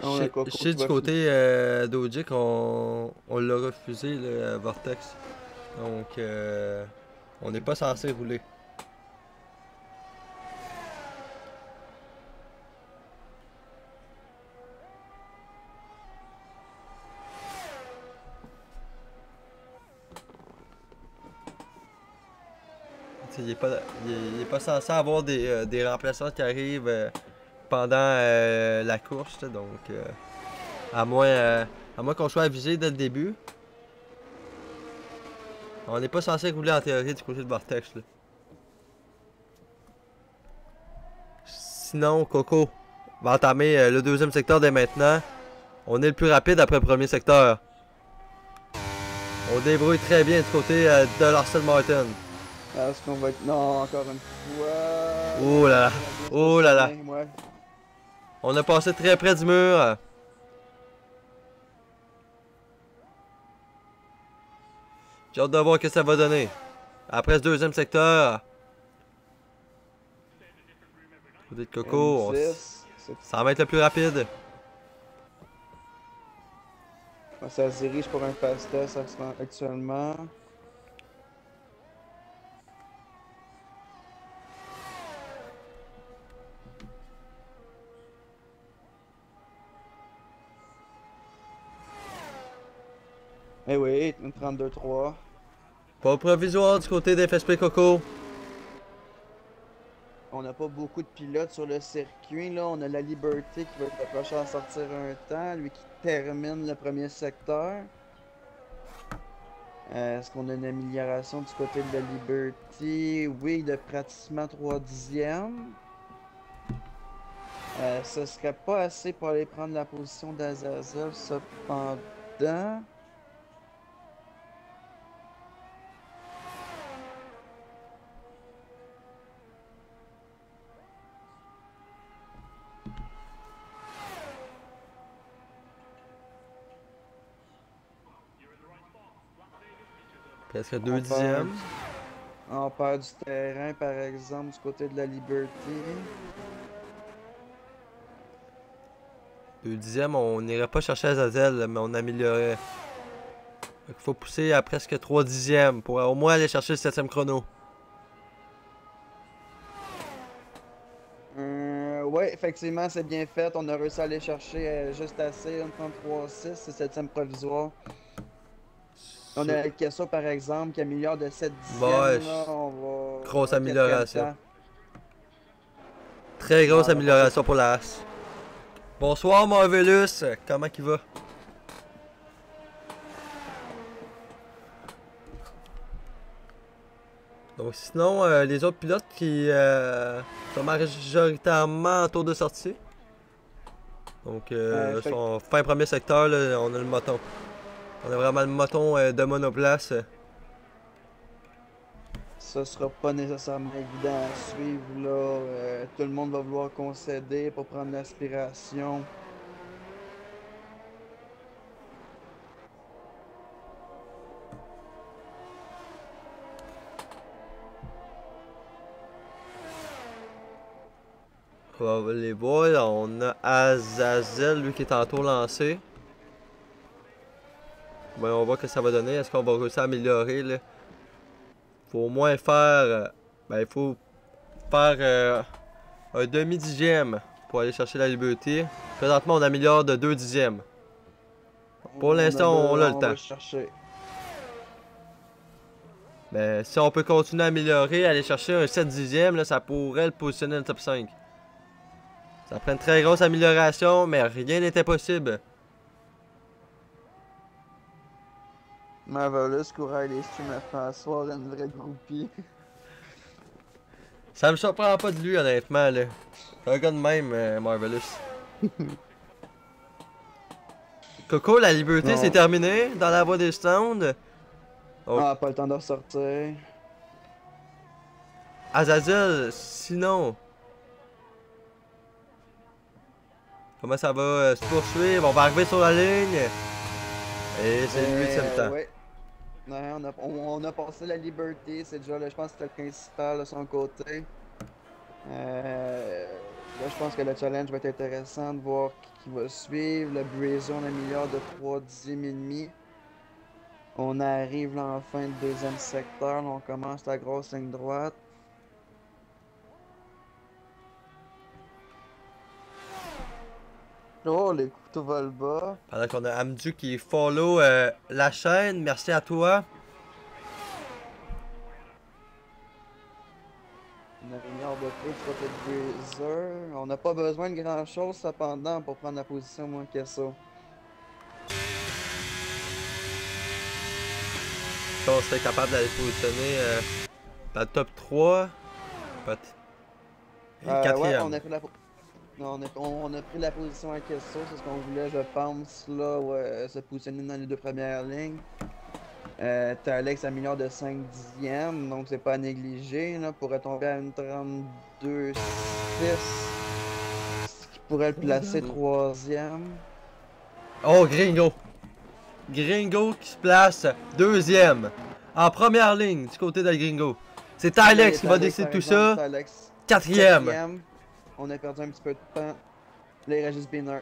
On a Coco Je qui sais du va côté d'Ogic, on l'a refusé, le Vortex. Donc, on n'est pas censé rouler. Tu sais, il est pas censé avoir des remplaçants qui arrivent pendant la course, là, donc à moins qu'on soit avisé dès le début. On n'est pas censé rouler en théorie du côté de Vortex. Là. Sinon, Coco va entamer le deuxième secteur dès maintenant. On est le plus rapide après le premier secteur. On débrouille très bien du côté de Larson Martin. Est-ce qu'on va être. Non, encore une fois. Oh là là. Oh là là. Ouais. On a passé très près du mur. J'ai hâte de voir ce que ça va donner. Après ce deuxième secteur. Côté de Coco, M10, ça va être le plus rapide. ça se dirige pour un fast test actuellement. Eh oui, une 32-3. Pas provisoire du côté d'FSP Coco. On n'a pas beaucoup de pilotes sur le circuit. Là, on a la Liberty qui va être le prochain à sortir un temps, lui qui termine le premier secteur. Est-ce qu'on a une amélioration du côté de la Liberty? Oui, de pratiquement 3 dixièmes. Ce serait pas assez pour aller prendre la position d'Azazel, cependant. Presque 2 dixièmes. On perd du terrain, par exemple, du côté de la Liberty. 2 dixièmes, on n'irait pas chercher Azazel, mais on améliorerait. Il faut pousser à presque 3 dixièmes pour au moins aller chercher le 7e chrono. Ouais, effectivement, c'est bien fait. On a réussi à aller chercher juste assez, une 33-6, c'est 7e provisoire. On a Kessa, par exemple, qui améliore de 7 dixièmes. Ouais, là, on va... grosse Au amélioration. 4e temps. Très grosse Ah, amélioration pour la As. Bonsoir Marvelous, comment il va? Donc sinon, les autres pilotes qui sont majoritairement en tour de sortie. Donc sont fin premier secteur, là, on a le moton. On a vraiment le moton de monoplace. Ça sera pas nécessairement évident à suivre là. Tout le monde va vouloir concéder pour prendre l'aspiration. On va les voir, là, on a Azazel, lui qui est en tour lancé. Ben, on va voir que ça va donner. Est-ce qu'on va réussir à améliorer là? Faut au moins faire. Ben, il faut faire un demi-dixième pour aller chercher la liberté. Présentement, on améliore de 2 dixièmes. Pour l'instant, on a le va temps. chercher. Mais si on peut continuer à améliorer, aller chercher un 7 dixième, là, ça pourrait le positionner dans le top 5. Ça prend une très grosse amélioration, mais rien n'était possible. Marvelous courait les streams à François, une vraie groupie. Ça me surprend pas de lui, honnêtement, là. C'est un gars de même, Marvelous. Coco, la liberté, Non. c'est terminé dans la voie des stands. Oh. Ah, pas le temps de ressortir. Azazel, sinon. Comment ça va se poursuivre? On va arriver sur la ligne. Et c'est le 8e temps. Ouais. Ouais, on a passé la liberté, c'est déjà, là, je pense que c'était le principal de son côté. Là, je pense que le challenge va être intéressant de voir qui va suivre. Le Brazen améliore de 3 dixièmes et demi. On arrive là en fin de deuxième secteur, là, on commence la grosse ligne droite. Oh, les couteaux volent bas. Pendant qu'on a Amdu qui follow la chaîne, merci à toi. On améliore de peu du côté de Brazer. On n'a pas besoin de grand chose cependant pour prendre la position moins que ça. Si on serait capable d'aller positionner dans le top 3. Et Ouais, 4e. on a pris la on a pris la position à Kesso, c'est ce qu'on voulait, je pense, là, ouais, se positionner dans les deux premières lignes. Alex améliore de 5 dixièmes, donc c'est pas à négliger, là, pourrait tomber à une 32-6, ce qui pourrait le placer 3e. Oh, Gringo. Gringo qui se place 2e. En première ligne du côté de Gringo. C'est Alex qui va décider de tout ça. 4e. On a perdu un petit peu de temps. Là, il reste juste Biner.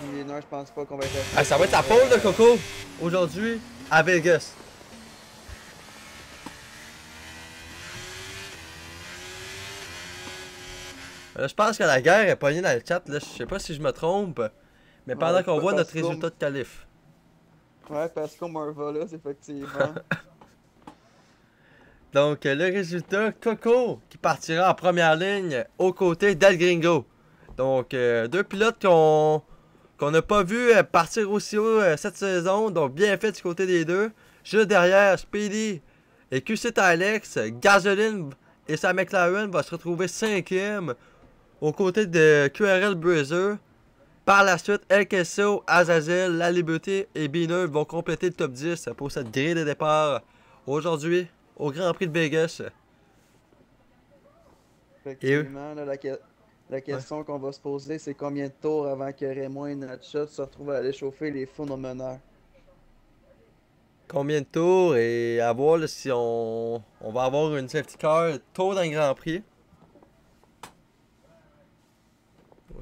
Biner, je pense pas qu'on va être... Ah, ça va être la pole de Coco aujourd'hui à Vegas. Je pense que la guerre est pognée dans le chat, là. Je sais pas si je me trompe. Mais pendant Ouais, qu'on voit notre Pascal. résultat de qualif. Ouais, Pascal Marvelous, effectivement. Donc le résultat, Coco qui partira en première ligne aux côtés d'El Gringo. Donc deux pilotes qu'on n'a pas vu partir aussi haut cette saison. Donc bien fait du côté des deux. Juste derrière, Speedy et QC Alex, Gasoline et sa McLaren va se retrouver 5e aux côtés de QRL Brazer. Par la suite, El Queso, Azazel, La Liberté et Biner vont compléter le top 10 pour cette grille de départ aujourd'hui au Grand Prix de Vegas. Effectivement, là, la question qu'on va se poser, c'est combien de tours avant que Raymond et Natchat se retrouvent à aller chauffer les fours nos meneurs. Combien de tours et à voir là, si on va avoir une safety car tôt dans le Grand Prix.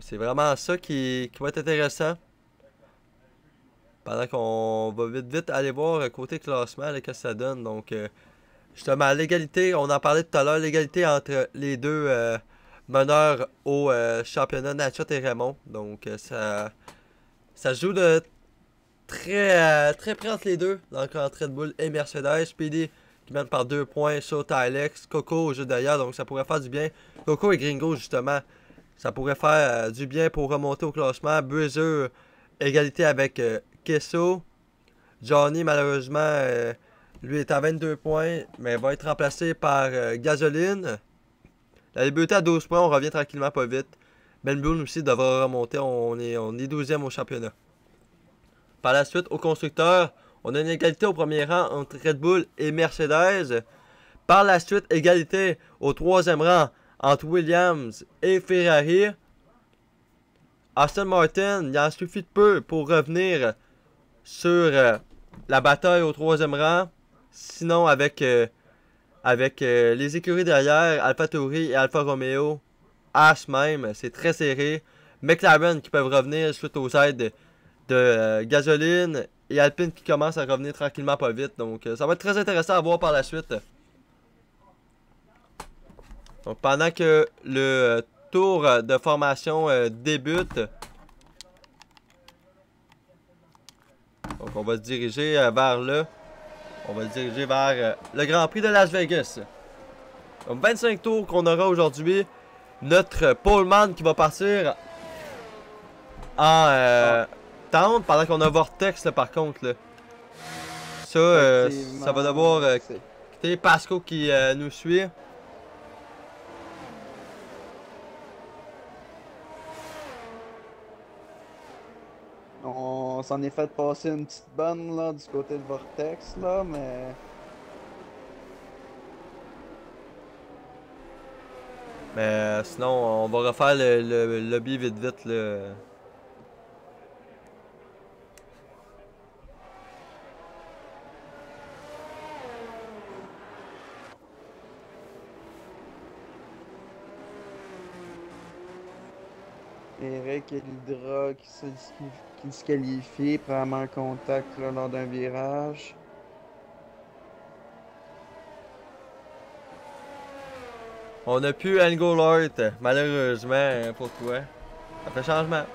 C'est vraiment ça qui va être intéressant. Pendant qu'on va vite aller voir côté classement là, que ça donne. Donc justement l'égalité, on en parlait tout à l'heure, l'égalité entre les deux meneurs au championnat Natchat et Raymond. Donc ça joue de très près entre les deux. Donc entre Red Bull et Mercedes. Speedy qui mène par 2 points sur Tylex. Coco juste derrière, donc ça pourrait faire du bien. Coco et Gringo, justement, ça pourrait faire du bien pour remonter au classement. Bruiser, égalité avec Kesso. Johnny, malheureusement, lui est à 22 points, mais va être remplacé par Gasoline. La liberté à 12 points, on revient tranquillement pas vite. Ben Boone aussi devra remonter, on est 12e au championnat. Par la suite, au constructeur, on a une égalité au premier rang entre Red Bull et Mercedes. Par la suite, égalité au 3e rang entre Williams et Ferrari. Aston Martin, il en suffit de peu pour revenir sur la bataille au 3e rang. Sinon, avec les écuries derrière, AlphaTauri et Alfa Romeo, Haas même, c'est très serré. McLaren qui peuvent revenir suite aux aides de Gasoline et Alpine qui commence à revenir tranquillement pas vite. Donc ça va être très intéressant à voir par la suite. Donc pendant que le tour de formation débute, donc on va se diriger vers là. On va se diriger vers le Grand Prix de Las Vegas. Donc 25 tours qu'on aura aujourd'hui. Notre poleman qui va partir en tente pendant qu'on a Vortex là, par contre. Là. Ça va devoir quitter Pasco qui nous suit. On s'en est fait passer une petite bonne là, du côté de Vortex, là, mais... Mais sinon, on va refaire le lobby vite vite. Là. Eric et l'Hydra qui se qualifie, probablement en contact là, lors d'un virage. On a plus Angolart, malheureusement pour toi. Ça fait changement.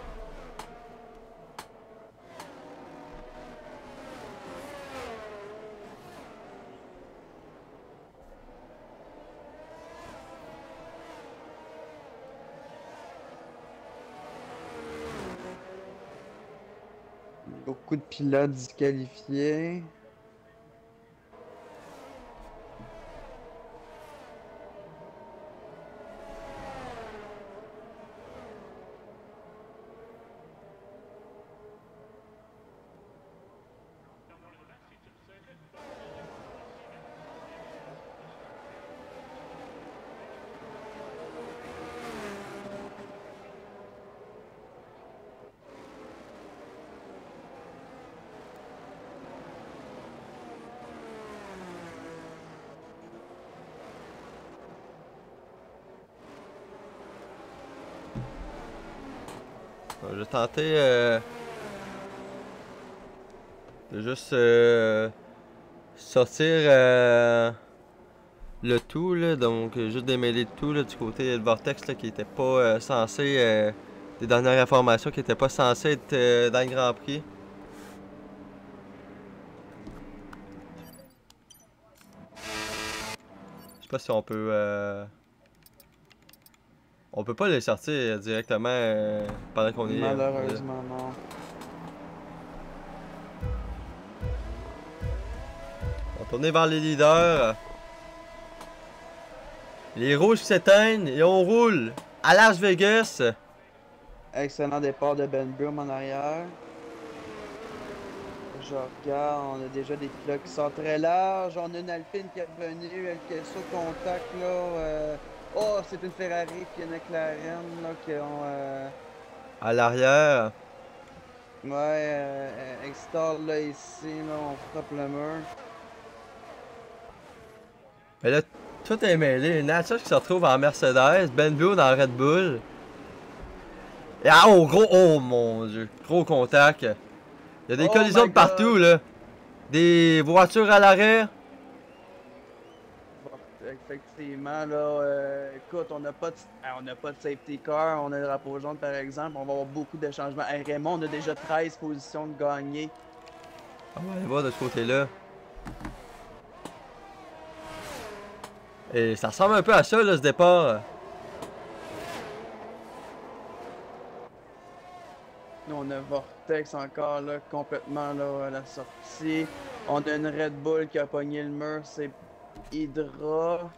Beaucoup de pilotes disqualifiés. Je vais tenter de juste sortir le tout, là, donc juste démêler le tout là, du côté de Vortex là, qui était pas censé, des dernières informations qui n'étaient pas censées être dans le Grand Prix. Je sais pas si on peut... On peut pas les sortir directement pendant qu'on est... Malheureusement, non. On va tourner vers les leaders. Les rouges s'éteignent et on roule à Las Vegas. Excellent départ de Ben Broom en arrière. Je regarde, on a déjà des pilotes qui sont très larges. On a une Alpine qui est revenue, elle qui est sur contact là. Oh, c'est une Ferrari puis une McLaren là, qui ont... À l'arrière. Ouais, Extall là ici, là, on frappe le mur. Mais là, tout est mêlé. Natchez qui se retrouve en Mercedes, Ben Blue dans Red Bull. Et ah, oh, gros, oh mon dieu, gros contact. Il y a des collisions de partout là. Des voitures à l'arrêt. Effectivement, là, écoute, on n'a pas de safety car, on a le drapeau jaune par exemple, on va avoir beaucoup de changements. Hey, Raymond, on a déjà 13 positions de gagner. On va aller voir de ce côté-là. Et ça ressemble un peu à ça, là, ce départ. Nous, on a Vortex encore là, complètement là, à la sortie. On a une Red Bull qui a pogné le mur, c'est Hydra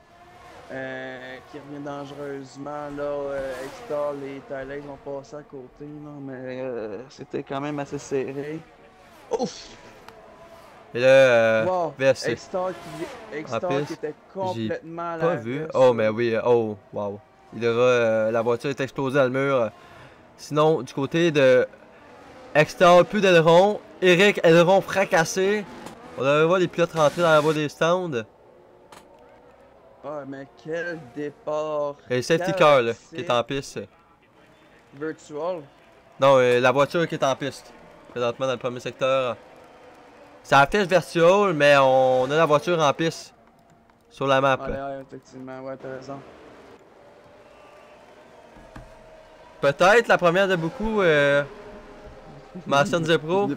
qui revient dangereusement. Là, Extol et Tyler vont passer à côté, là, mais c'était quand même assez serré. Ouf! Et là, Wow! VSC. Extol piste, qui était complètement à Pas la vu. veste, Oh, là. mais oui. Oh, wow. La voiture est explosée dans le mur. Sinon, du côté de Extol, plus d'aileron. Eric, aileron fracassé. On devrait voir les pilotes rentrer dans la voie des stands. Ah, mais quel départ! Et le safety car, là, qui est chaotique, en piste. virtual. Non, la voiture qui est en piste. Présentement dans le premier secteur. C'est la flèche virtuelle, mais on a la voiture en piste. Sur la map. Ah, ouais, effectivement, ouais, t'as raison. Peut-être la première de beaucoup. Marcin Zepro.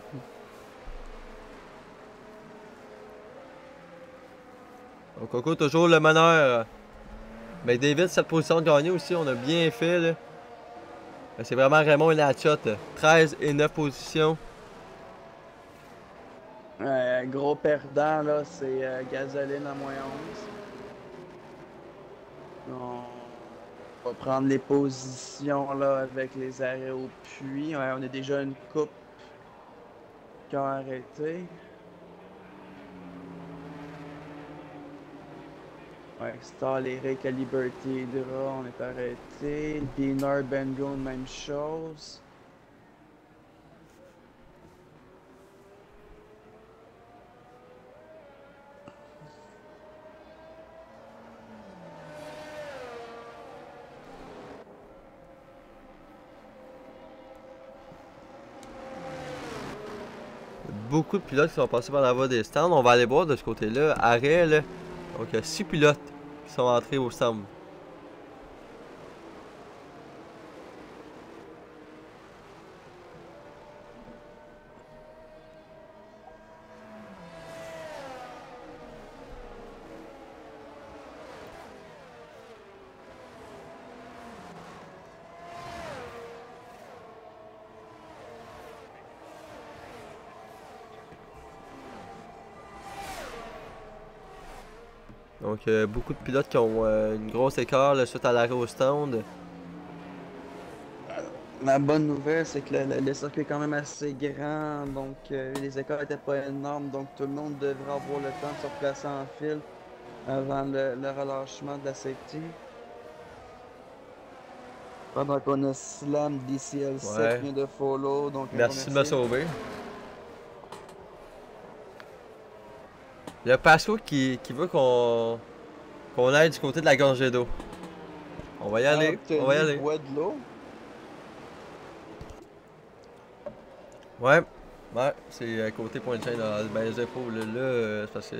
Donc, Coco, toujours le meneur. Mais David, cette position de gagner aussi, on a bien fait. Là. C'est vraiment Raymond et la shot. 13 et 9 positions. Gros perdant, là, c'est Gasoline à -11. On va prendre les positions, là, avec les arrêts au puits. Ouais, on a déjà une coupe qui a arrêté. Ouais, Star, Eric, à Liberty, Hydra, on est arrêté. Dinard, Bengoon, même chose. Beaucoup de pilotes qui sont passés par la voie des stands. On va aller voir de ce côté-là. Arrêt, là. Donc, il y a 6 pilotes qui sont entrés au stand. Donc, beaucoup de pilotes qui ont une grosse écart là, suite à l'arrêt au stand. La bonne nouvelle, c'est que le circuit est quand même assez grand, donc les écarts n'étaient pas énormes, donc tout le monde devrait avoir le temps de se replacer en file avant le relâchement de la safety. Pendant qu'on a Slam DCL7 Ouais. qui vient de follow, donc Merci de me sauver. Il y a Pasco qui veut qu'on aille du côté de la gorgée d'eau. On va y aller, on va y aller. Bois de l'eau. Ouais, c'est côté point de chaîne. Ben, les épaules, là, c'est parce que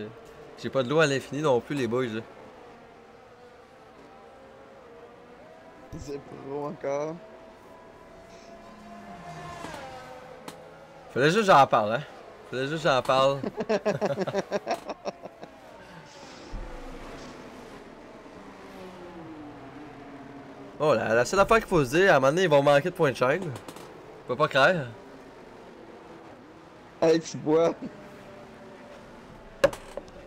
j'ai pas de l'eau à l'infini non plus, les boys. Là. C'est pro encore. Fallait juste que j'en parle, hein. Fallait juste que j'en parle. Oh, la seule affaire qu'il faut se dire, à un moment donné, ils vont manquer de points de chaîne. Je peux pas croire. Hey, tu bois.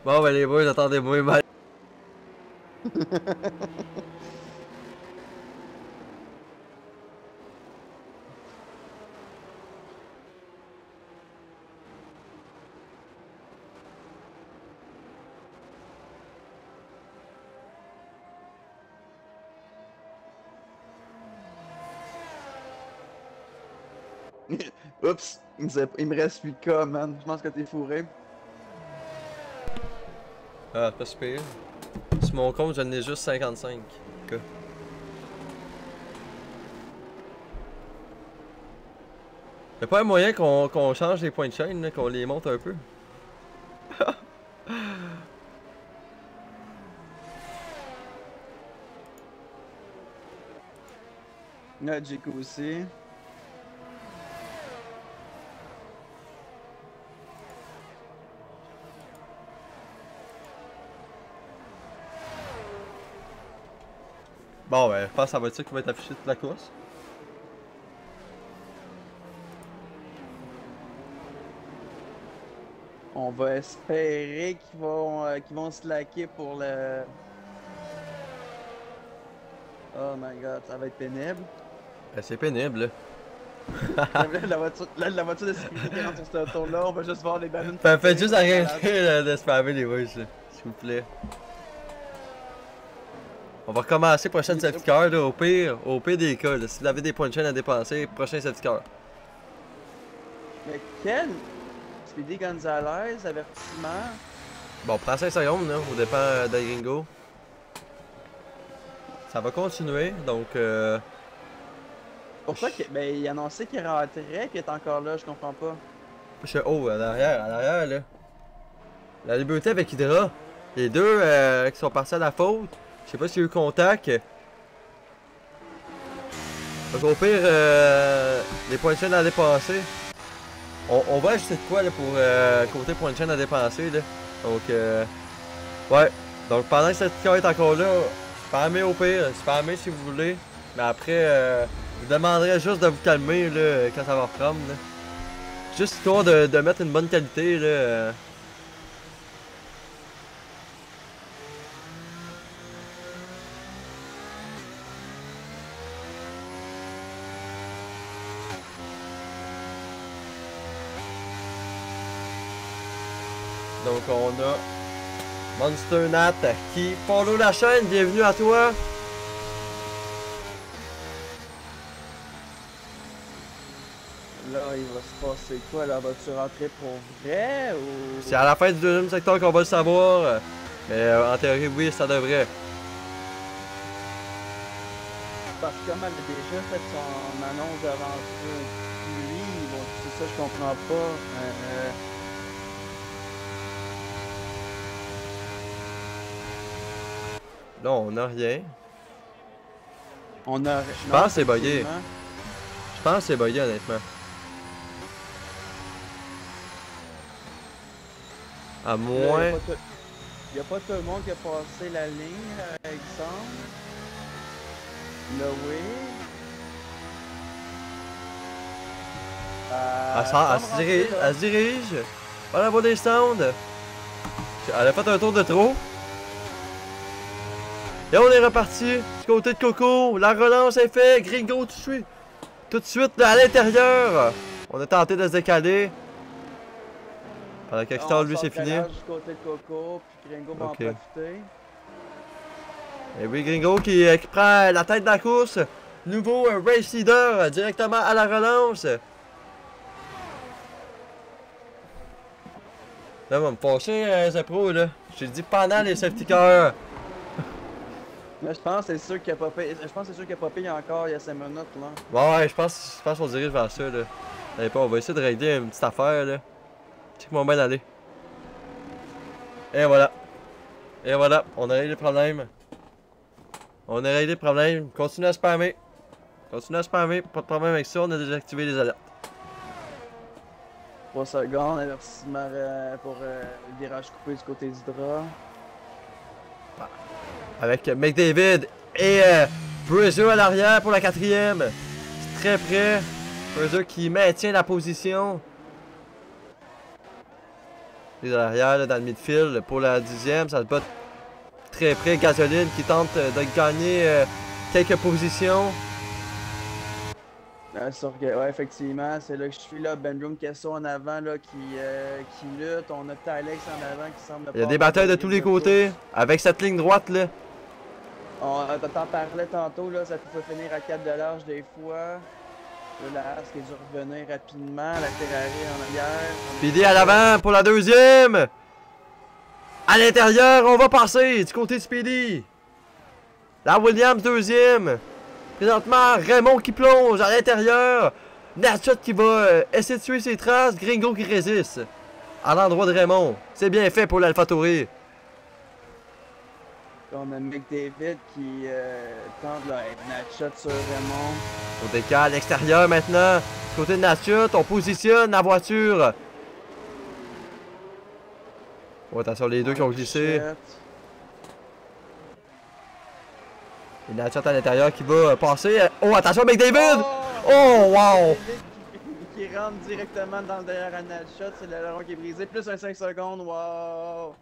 Bon, ben les boys, attendez-moi, mal. Oups, il me reste 8K, man. Je pense que t'es fourré. Ah, pas super. Sur mon compte, j'en ai juste 55. Que. Y'a pas un moyen qu'on change les points de chaîne, qu'on les monte un peu? Là, Jake aussi. Bon, ben, je pense que ça va être ça qui va être affiché toute la course. On va espérer qu'ils vont slacker pour le... Oh my god, ça va être pénible. Ben, c'est pénible, là. la voiture de sécurité qui rentre sur ce tour-là, on va juste voir les ballons. Faites juste arrêter de spammer les wish, s'il vous plaît. On va recommencer prochaine safety car, là, au pire des cas. Là. Si vous avez des points de chaîne à dépenser, prochain safety car. Mais quel Speedy Gonzalez, avertissement. Bon, prends 5 secondes, là, au départ de Gringo. Ça va continuer, donc Pour ça qu'il ben, il annonçait qu'il rentrait, qu'il est encore là, je comprends pas. je suis haut, à l'arrière, là. La liberté avec Hydra. Les deux qui sont partis à la faute. Je sais pas s'il y a eu contact. Donc au pire, les points de chaîne à dépenser. On va ajouter de quoi là pour côté points de chaîne à dépenser là. Donc ouais. Donc pendant que cette carte est encore là, spammez au pire, spammez si vous voulez. Mais après, je vous demanderai juste de vous calmer là, quand ça va reprendre. Là. Juste histoire de mettre une bonne qualité là. Donc on a Monster Nat qui follow la chaîne, bienvenue à toi. Là, il va se passer quoi là? Vas-tu rentrer pour vrai ou. C'est à la fin du deuxième secteur qu'on va le savoir. Mais en théorie, oui, ça devrait. Parce que comme elle a déjà fait son annonce d'aventure lui, bon, c'est ça, je comprends pas. Non, on a rien. On a. Je pense que c'est bugué. Je pense que c'est bugué, honnêtement. À moins. Il n'y a pas tout le monde qui a passé la ligne, exemple. Là, oui. Elle se dirige. Voilà la voie des stands. Elle a fait un tour de trop. Et on est reparti du côté de Coco. La relance est faite. Gringo tout de suite là, à l'intérieur. On a tenté de se décaler. Pendant qu'Extor, lui, c'est fini. Du côté de Coco, puis Gringo va en profiter. Et oui, Gringo qui prend la tête de la course. Nouveau race leader directement à la relance. Là, on va me fâcher, Zepro, là. J'ai dit pendant les safety cars. Mais je pense que c'est sûr qu'il a pas payé. Je pense que c'est sûr qu'il a pas payé encore il y a 5 minutes là. Ouais, je pense qu'on dirige vers ça là. Allez pas, on va essayer de régler une petite affaire là. Check mon bien aller. Et voilà. Et voilà, on a réglé le problème. On a réglé le problème. Continue à spammer. Continue à spammer, pas de problème avec ça, on a désactivé les alertes. 3 secondes, avertissement pour le virage coupé du côté d'Hydra. Avec McDavid et Bruiser à l'arrière pour la 4e. Très près. Bruiser qui maintient la position. Et à l'arrière, là, dans le midfield, pour la 10e, ça se bat très près. Gasoline qui tente de gagner quelques positions. Ouais, effectivement, c'est là que je suis là. Benjamin Kesso en avant là, qui lutte. On a Tylex en avant qui semble. Il y a des batailles de tous les côtés. Avec cette ligne droite là. T'en parlais tantôt, là, ça peut finir à 4 de large des fois. Là, la Haas qui a dû revenir rapidement. La Ferrari en arrière. Speedy à l'avant pour la 2e. À l'intérieur, on va passer du côté de Speedy. La Williams 2e. Présentement, Raymond qui plonge à l'intérieur. Natchat qui va essayer de tuer ses traces. Gringo qui résiste. À l'endroit de Raymond. C'est bien fait pour l'AlphaTauri. On a McDavid qui tente là, Natchat sur Raymond. On décale à l'extérieur maintenant. Du côté de Natchat, on positionne la voiture. Oh, attention, les deux qui ont glissé. Et Natchat à l'intérieur qui va passer. Oh, attention, McDavid! Oh, wow! Qui rentre directement dans le derrière à Natchat, c'est l'aileron qui est brisé, plus un 5 secondes, wow!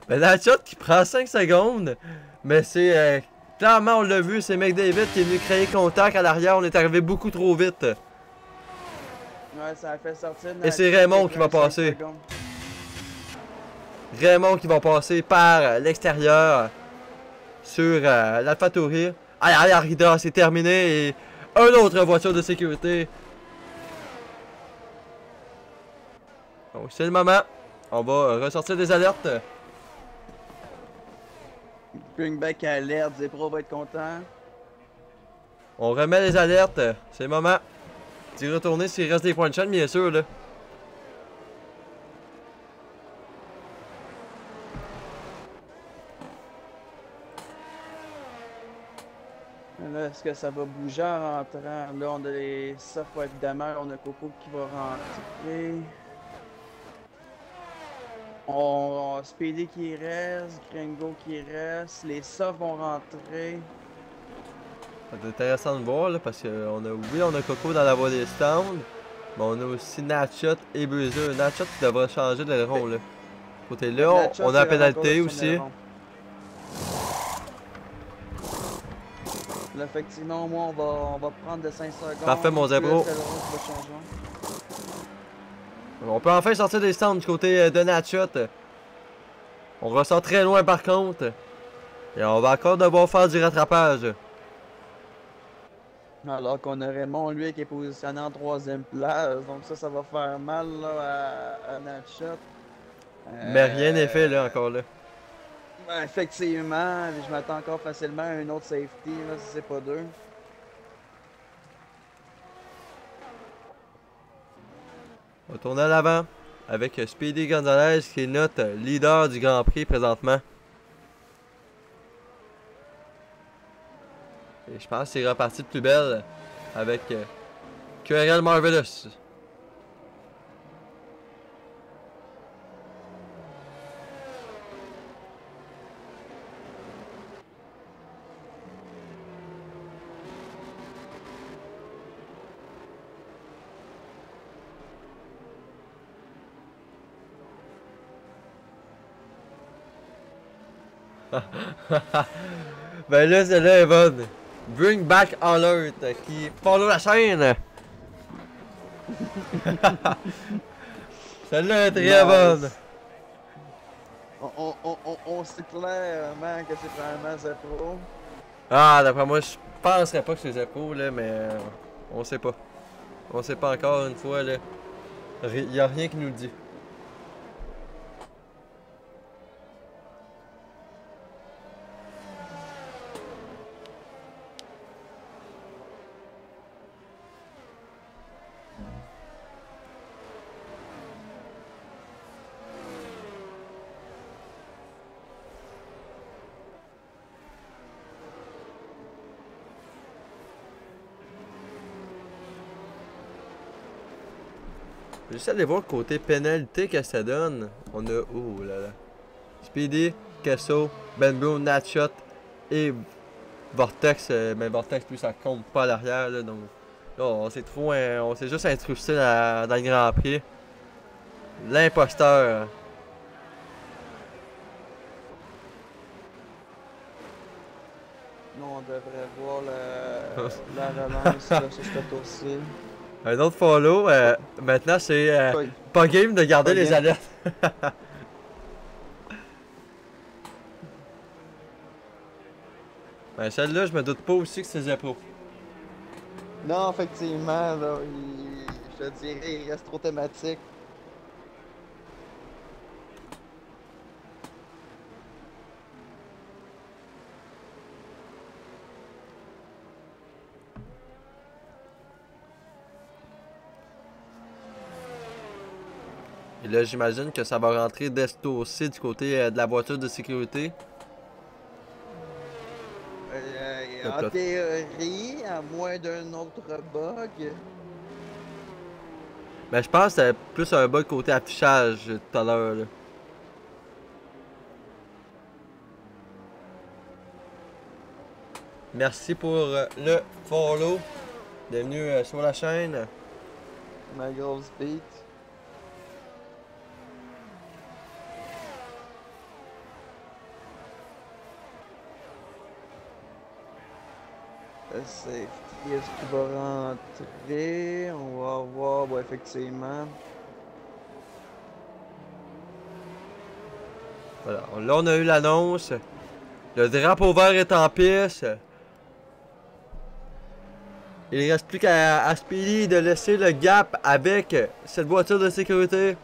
Mais Natchat qui prend 5 secondes, mais c'est clairement, on l'a vu, c'est McDavid qui est venu créer contact à l'arrière, on est arrivé beaucoup trop vite. Ouais, ça a fait sortir Et c'est Raymond qui va passer. Raymond qui va passer par l'extérieur sur l'AlphaTauri. À l'arrière, c'est terminé et une autre voiture de sécurité. Donc c'est le moment. On va ressortir des alertes. Bring back à alerte, Zepro va être content. On remet les alertes. C'est le moment d'y retourner s'il reste des points de chaîne, bien sûr. Là. Là, est-ce que ça va bouger en rentrant? Là, on a les surf évidemment, on a Coco qui va rentrer. On Speedy qui reste, Gringo qui reste, les surf vont rentrer. C'est intéressant de voir là, parce qu'on a oui, on a Coco dans la voie des stands, mais on a aussi Natchat et Buzzer. Natchat qui devrait changer de rôle. Là. Côté là, Natchat, on a la c'est pénalité encore son aussi. aileron. Là, effectivement, moi, on va prendre de 5 secondes. Parfait, mon Puis, Zebro. c'est l'aileron qui va changer. On peut enfin sortir des stands du côté de Natchat. On ressort très loin par contre. Et on va encore devoir faire du rattrapage. Alors qu'on a Raymond, lui, qui est positionné en 3e place. Donc ça va faire mal là, à Natchat. Mais rien n'est fait là encore là. Ben, effectivement, je m'attends encore facilement à un autre safety, là, si c'est pas deux. On va tourner à l'avant avec Speedy Gonzalez qui est notre leader du Grand Prix présentement. Et je pense que c'est reparti de plus belle avec QRL Marvelous. Ben là, celle-là est bonne. Bring back alert qui follow la chaîne. Celle-là est très Nice. bonne. On sait clairement que c'est probablement Zepro. Ah, d'après moi, je penserais pas que c'est Zepro là, mais on sait pas. On sait pas encore une fois là. Y a rien qui nous le dit. J'essaie d'aller voir côté pénalité que ça donne. On a. Oh là là. Speedy, Kesso, Ben Brown, Natchat et Vortex. Mais Vortex, lui, ça compte pas à l'arrière. Là, donc là, on s'est trop. On s'est juste incrusté dans le Grand Prix. L'imposteur. Nous, on devrait voir la relance là, sur ce tour-ci. Un autre follow. Maintenant, c'est pas game de garder Pas les game. alertes. Ben, celle-là, je me doute pas aussi que c'est Zepro. Non, effectivement, là, je te dirais, il reste trop thématique. Et là, j'imagine que ça va rentrer dès ce tour-ci du côté de la voiture de sécurité. En théorie, à moins d'un autre bug. Mais je pense que c'était plus un bug côté affichage tout à l'heure. là. Merci pour le follow. Bienvenue sur la chaîne. Ma grosse beat. Le safety, est-ce qu'il va rentrer? On va voir, bon, effectivement. Voilà, là on a eu l'annonce. Le drapeau vert est en piste. Il ne reste plus qu'à Speedy de laisser le gap avec cette voiture de sécurité.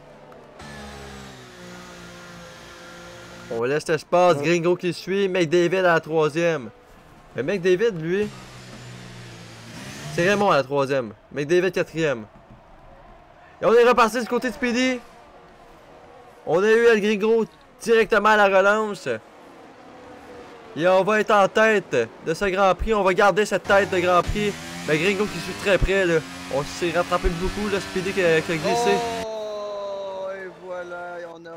On laisse l'espace, Gringo qui suit, McDavid à la troisième. Mais McDavid, lui, c'est Raymond à la troisième. McDavid quatrième. Et on est reparti du côté de Speedy. On a eu El Gringo directement à la relance. Et on va être en tête de ce Grand Prix. On va garder cette tête de Grand Prix. Mais Gringo qui suit très près, là. On s'est rattrapé beaucoup, le Speedy qui a glissé. Oh, et voilà, on a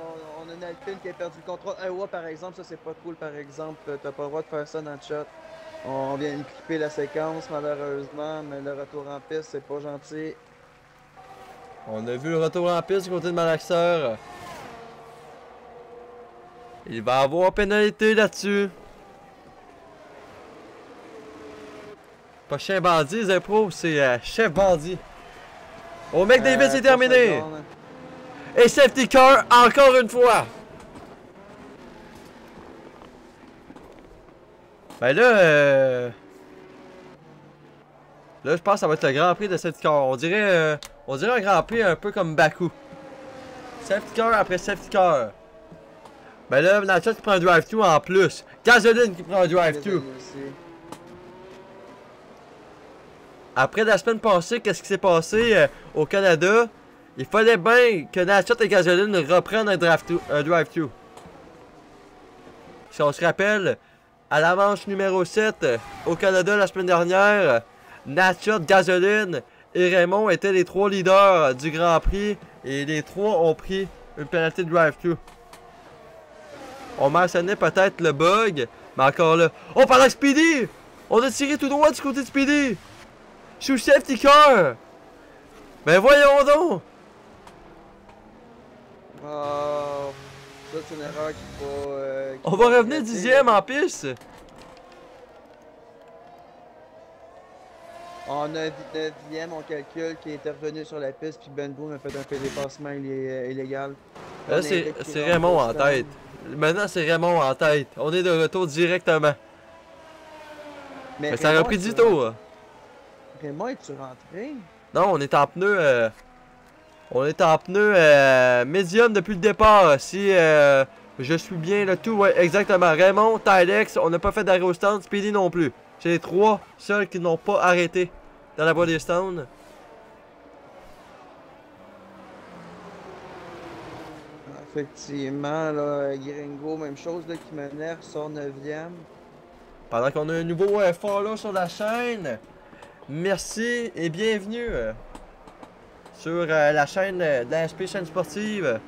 une Alpine qui a perdu le contrôle. Ouais, par exemple, ça c'est pas cool, par exemple. T'as pas le droit de faire ça dans le shot. On vient de clipper la séquence, malheureusement, mais le retour en piste, c'est pas gentil. On a vu le retour en piste du côté de Malaxeur. Il va avoir pénalité là-dessus. Pas chien bandit, Zepro, c'est chef bandit. Oh, McDavid, c'est terminé. Et safety car encore une fois. Ben là, là, je pense que ça va être le Grand Prix de safety car. On dirait un Grand Prix un peu comme Baku. Safety car après safety car. Ben là, Natchat qui prend un drive-thru en plus. Gasoline qui prend un drive-thru. Après la semaine passée, qu'est-ce qui s'est passé au Canada? Il fallait bien que Natchat et Gasoline reprennent un drive-thru. Si on se rappelle, à la manche numéro 7 au Canada la semaine dernière, Natchat, Gasoline et Raymond étaient les trois leaders du Grand Prix et les trois ont pris une pénalité de drive-thru. On mentionnait peut-être le bug, mais encore là. Oh, pendant que Speedy! On a tiré tout droit du côté de Speedy! Je suis safety car! Ben voyons donc! Oh, ça c'est une erreur qui va... On va revenir 10e en piste! On a 9e, on calcule, qui est intervenu sur la piste, puis Ben Boone a fait un dépassement illégal. Là, c'est Raymond en tête. Maintenant, c'est Raymond en tête. On est de retour directement. Mais ça aurait pris du tour. Raymond, es-tu rentré? Non, on est en pneu. On est en pneu médium depuis le départ. Si je suis bien le tout, ouais, exactement. Raymond, Tylex, on n'a pas fait d'arrêt au stand. Speedy non plus. C'est les trois seuls qui n'ont pas arrêté dans la boîte des stands. Effectivement, là, Gringo, même chose, là, qui m'énerve, sort 9e. Pendant qu'on a un nouveau follow sur la chaîne, merci et bienvenue sur la chaîne de la SP Chaîne Sportive.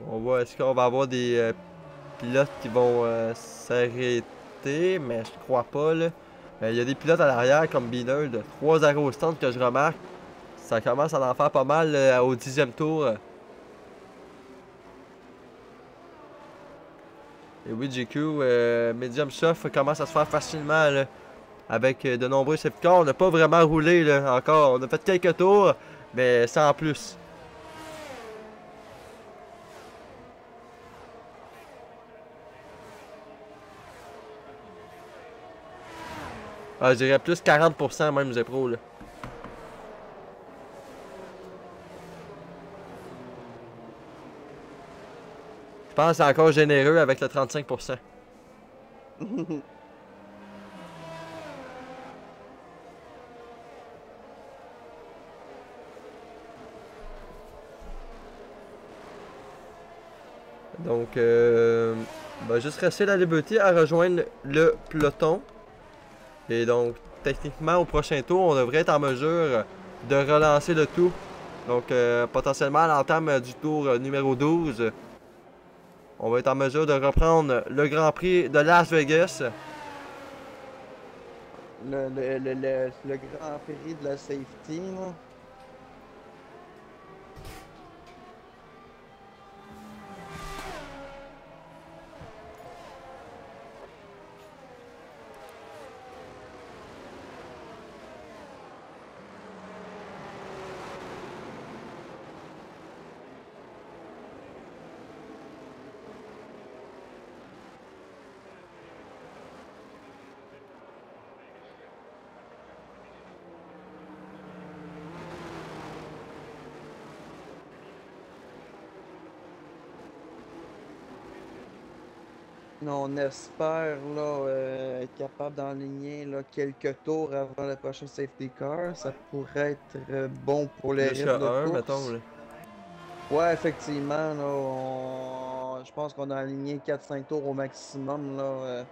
On voit, est-ce qu'on va avoir des pilotes qui vont s'arrêter, mais je crois pas là. Il y a des pilotes à l'arrière comme Beaner de 3 arrêts au stand que je remarque. Ça commence à en faire pas mal au 10e tour. Et oui, GQ, Medium Soft commence à se faire facilement là, avec de nombreux safety cars. On n'a pas vraiment roulé là, encore. On a fait quelques tours, mais sans plus. Ah, je dirais plus 40% même Zepro là. Je pense que c'est encore généreux avec le 35%. Donc, ben, juste rester la liberté à rejoindre le peloton. Et donc, techniquement, au prochain tour, on devrait être en mesure de relancer le tout. Donc, potentiellement à l'entame du tour numéro 12, on va être en mesure de reprendre le Grand Prix de Las Vegas. Le Grand Prix de la safety, là. On espère là, être capable d'enligner là, quelques tours avant le prochain safety car. Ça pourrait être bon pour les Jusqu'à rythmes de 1, course. mettons. Là. Ouais, effectivement, là, je pense qu'on a aligné 4-5 tours au maximum. Là.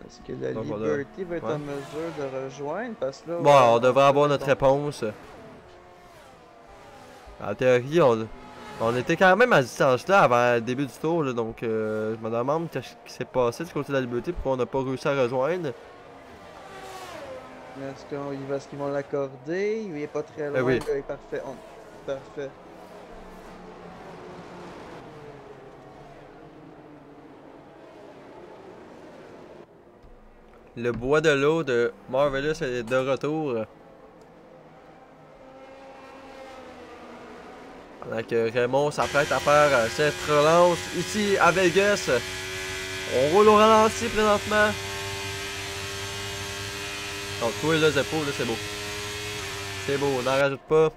Est-ce que la Donc, Liberty va être ouais. en mesure de rejoindre? Parce que là, Bon, on devrait avoir notre réponse. En théorie, on était quand même à distance là avant le début du tour. Là, donc, je me demande ce qui s'est passé du côté de la Liberté pour qu'on n'a pas réussi à rejoindre. Est-ce qu'ils vont l'accorder? Il est pas très loin. Oui. Parfait. Parfait. Le bois de l'eau de Marvelous est de retour. Pendant que Raymond s'apprête à faire cette relance ici à Vegas. On roule au ralenti présentement. Donc, toi là, Zeppo, là, c'est beau. C'est beau, on n'en rajoute pas.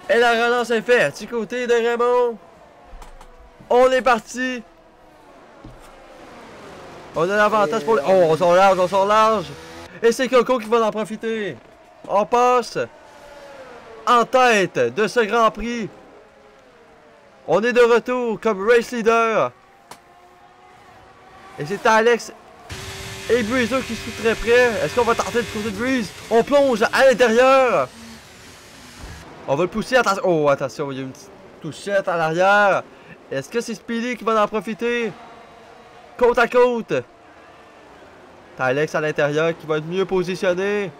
Et la relance est faite du côté de Raymond. On est parti. On a l'avantage pour les... Oh, on sort large, on sort large. Et c'est Coco qui va en profiter. On passe en tête de ce Grand Prix. On est de retour comme race leader. Et c'est Alex et Breezer qui sont très près. Est-ce qu'on va tenter du côté de Breeze? On plonge à l'intérieur. On va le pousser. Attention. Oh, attention, il y a une petite touchette à l'arrière. Est-ce que c'est Speedy qui va en profiter? Côte à côte. T'as Alex à l'intérieur qui va être mieux positionné.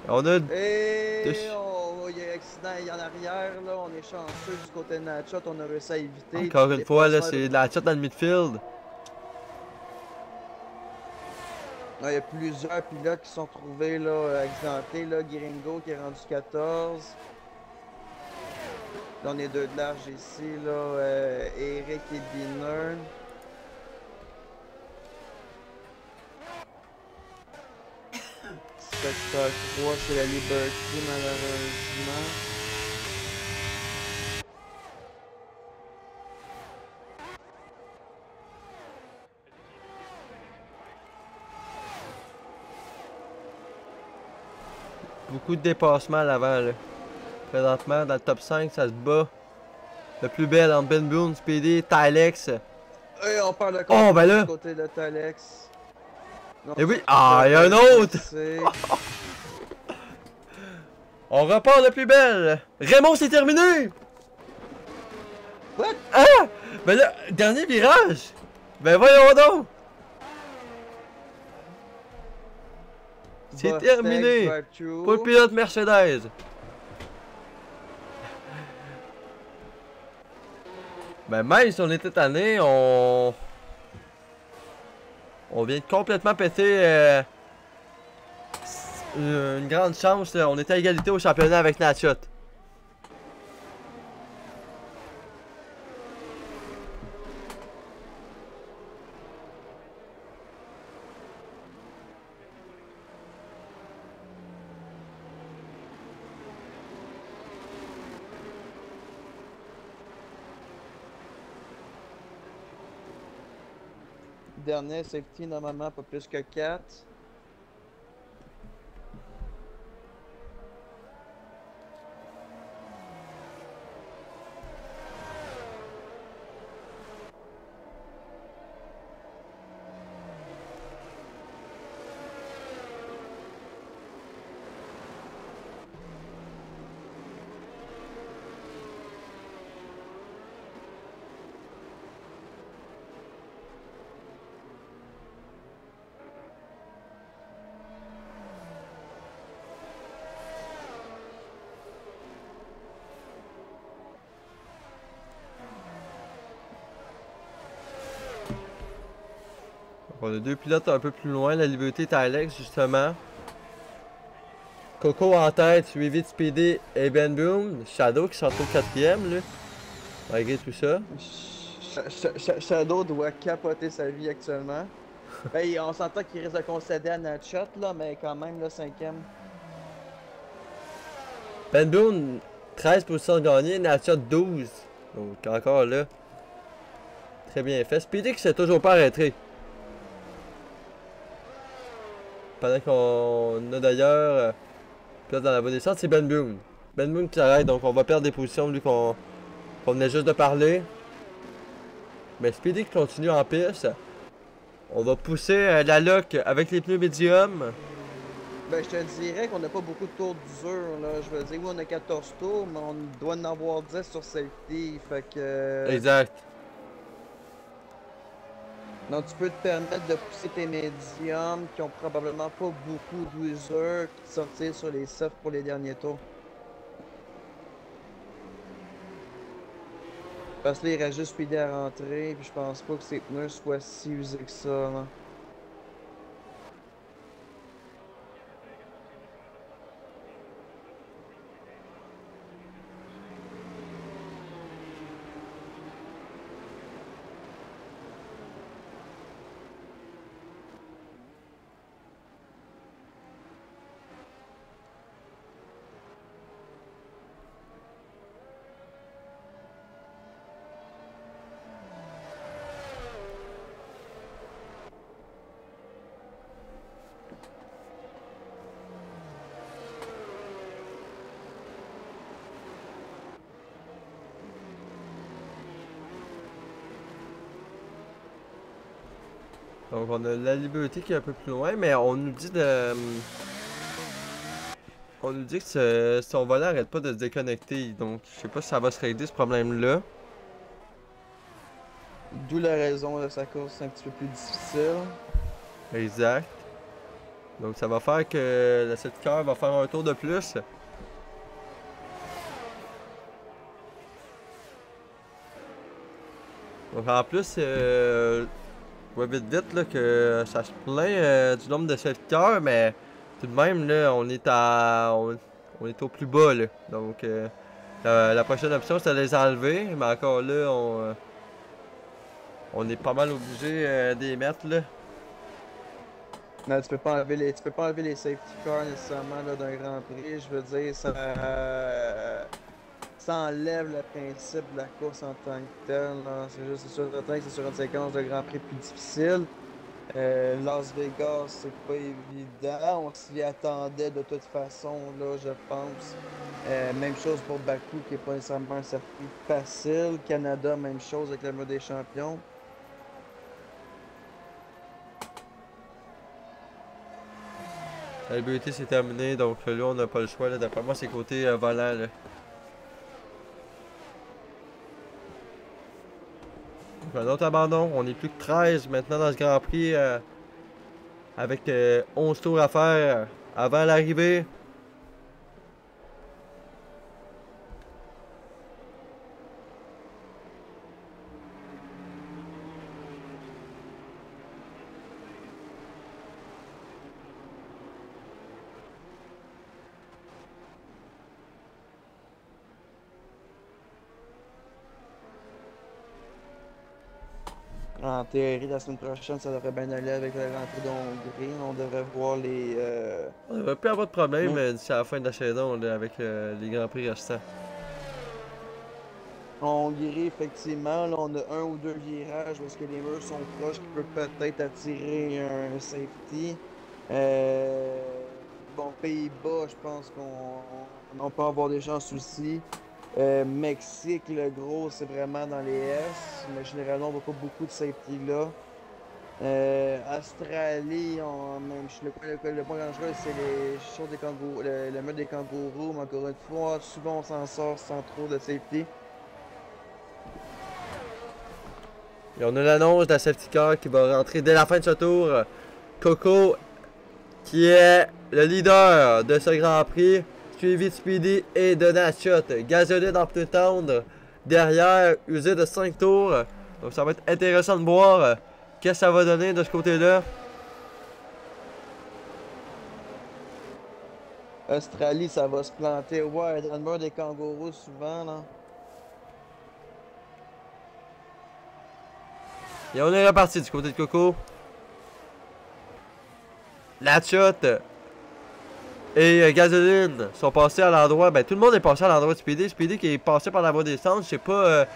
On a... Et il y a un accident en arrière, là. On est chanceux du côté de Natchat, on a réussi à éviter. Encore une fois, là, c'est de la chat dans le midfield. Il y a plusieurs pilotes qui sont trouvés là, accidentés. Là. Gringo qui est rendu 14. Là, on est deux de large ici. Là, Eric et Dinner. Secteur 3, c'est la Liberty, malheureusement. Beaucoup de dépassements à l'avant, là. Présentement, dans le top 5, ça se bat. Le plus bel entre Ben Boone, Speedy, Tylex. Et on parle de Oh, ben là! du côté de Tylex. Et oui! Ah, il y a un autre! On repart le plus belle! Raymond, c'est terminé! What? Ah! Ben là, dernier virage! Ben voyons donc! C'est terminé! Pour le pilote Mercedes! Ben même si on était tanné, on vient de complètement péter une grande chance. Là. On était à égalité au championnat avec Natchat. dernier safety, normalement, pas plus que 4. On a deux pilotes un peu plus loin, la Liberté est à Alex justement. Coco en tête, suivi de Speedy et Ben Boone. Shadow qui s'en trouve 4ème, lui. Malgré tout ça. Shadow doit capoter sa vie actuellement. Ben, on s'entend qu'il risque de concéder à Natshot, là, mais quand même, là, 5ème. Ben Boone, 13 positions de gagné, Natshot 12. Donc encore là. Très bien fait. Speedy qui s'est toujours pas arrêté. Pendant qu'on a d'ailleurs pilote dans la bonne descente, c'est Ben Boone. Ben Boone qui s'arrête, donc on va perdre des positions vu qu'on venait juste de parler. Mais Speedy qui continue en piste. On va pousser la lock avec les pneus médiums. Ben, je te dirais qu'on n'a pas beaucoup de tours d'usure, là. Je veux dire, oui, on a 14 tours, mais on doit en avoir 10 sur safety, fait que... Exact. Donc, tu peux te permettre de pousser tes médiums qui ont probablement pas beaucoup d'usure, puis de sortir sur les softs pour les derniers tours. Parce que là, il reste juste Speedy à rentrer, puis je pense pas que ses pneus soient si usés que ça, là. Donc on a la Liberté qui est un peu plus loin, mais on nous dit de... On nous dit que son volant arrête pas de se déconnecter, donc je sais pas si ça va se régler ce problème-là. D'où la raison de sa course un petit peu plus difficile. Exact. Donc ça va faire que la safety car va faire un tour de plus. Donc en plus, je vois vite là que ça se plaint du nombre de safety cars, mais tout de même là, on est au plus bas là. Donc la prochaine option c'est de les enlever, mais encore là on est pas mal obligé d'y mettre là. Non, tu peux pas enlever les safety cars nécessairement là, d'un Grand Prix. Je veux dire, ça enlève le principe de la course en tant que telle. C'est juste certain que c'est sur une séquence de Grand Prix plus difficile. Las Vegas, c'est pas évident. On s'y attendait de toute façon, là, je pense. Même chose pour Bakou, qui est pas nécessairement un circuit facile. Canada, même chose avec le mode des champions. La liberté c'est terminé, donc là on n'a pas le choix. D'après moi c'est côté volant là. Donc, un autre abandon, on est plus que 13 maintenant dans ce Grand Prix avec 11 tours à faire avant l'arrivée. En théorie, la semaine prochaine, ça devrait bien aller avec la rentrée d'Hongrie. On devrait voir les... On devrait plus avoir de problème Ouais. d'ici à la fin de la saison là, avec les Grands Prix restants. En Hongrie, effectivement, là, on a un ou deux virages où est-ce que les murs sont proches qui peuvent peut-être attirer un safety. Bon, Pays-Bas, je pense qu'on peut avoir des chances aussi. Mexique, le gros, c'est vraiment dans les S, mais généralement, on voit pas beaucoup de safety là. Australie, même, le point dangereux, c'est les choses des kangourous, le mur des kangourous, mais encore une fois, souvent on s'en sort sans trop de safety. Et on a l'annonce de la safety car qui va rentrer dès la fin de ce tour. Coco, qui est le leader de ce Grand Prix, suivi de Speedy et de Natchot. Gasoline en pneu tendre derrière, usé de 5 tours. Donc ça va être intéressant de voir qu'est-ce que ça va donner de ce côté-là. Australie, ça va se planter. Ouais, dans le mur des kangourous souvent, là. Et on est reparti du côté de Coco. Natchot et Gasoline sont passés à l'endroit. Ben tout le monde est passé à l'endroit de Speedy. Speedy qui est passé par la voie des centres. Je sais pas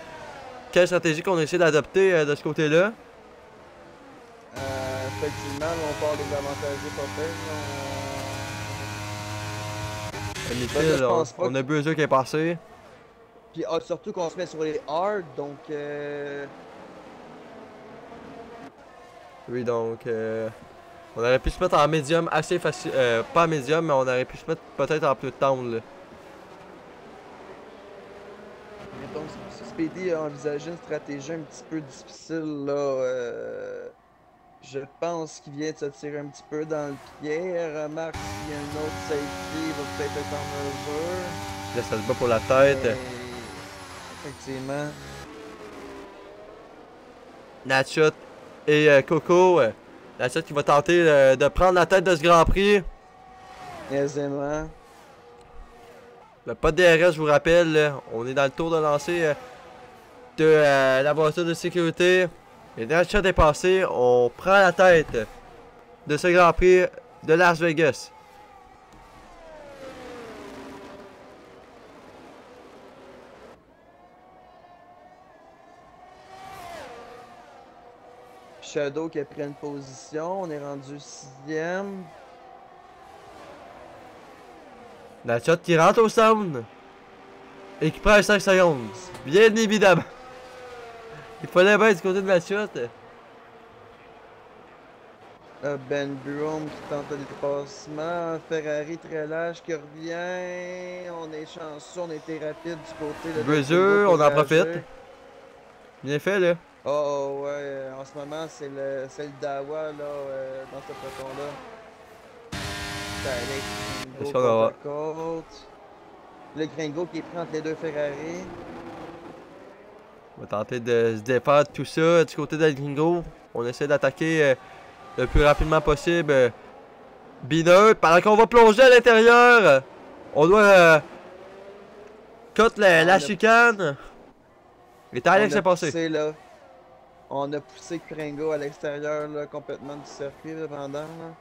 quelle stratégie qu'on essaie d'adopter de ce côté-là. Effectivement, on part des avantagés pas faits. Inutile, on a Buzzer qui est passé. Puis surtout qu'on se met sur les hard, donc Oui, donc on aurait pu se mettre en médium assez facile. Pas en médium, mais on aurait pu se mettre peut-être en plus de tendre. donc si Speedy a envisagé une stratégie un petit peu difficile là. Je pense qu'il vient de se tirer un petit peu dans le pied. Remarque s'il y a une autre safety, il va peut-être être en mesure. Là, ça se bat pour la tête. Mais... Effectivement. Natchot et Coco. Natchot qui va tenter de prendre la tête de ce Grand Prix. Aisément. Pas de DRS, je vous rappelle. Là, on est dans le tour de lancer de la voiture de sécurité. Et Natchot est passé. On prend la tête de ce Grand Prix de Las Vegas. Shadow qui a pris une position, on est rendu 6e. Natchot qui rentre au sound et qui prend 5 secondes. Bien évidemment. Il fallait bien être du côté de Natchot. Ben Broom qui tente le dépassement. Ferrari très lâche qui revient. On est chanceux, on a été rapide du côté de Buzzer, on en profite. Bien fait là. Oh ouais, en ce moment c'est le Dawa là, dans ce peloton-là. Est-ce qu'on aura... Le Gringo qui est pris entre les deux Ferrari. On va tenter de se défaire de tout ça du côté de Gringo. On essaie d'attaquer le plus rapidement possible Bineur. Pendant qu'on va plonger à l'intérieur, on doit cut la chicane. Et Tylex s'est passé. Là. On a poussé Gringo à l'extérieur complètement du circuit pendant. Là.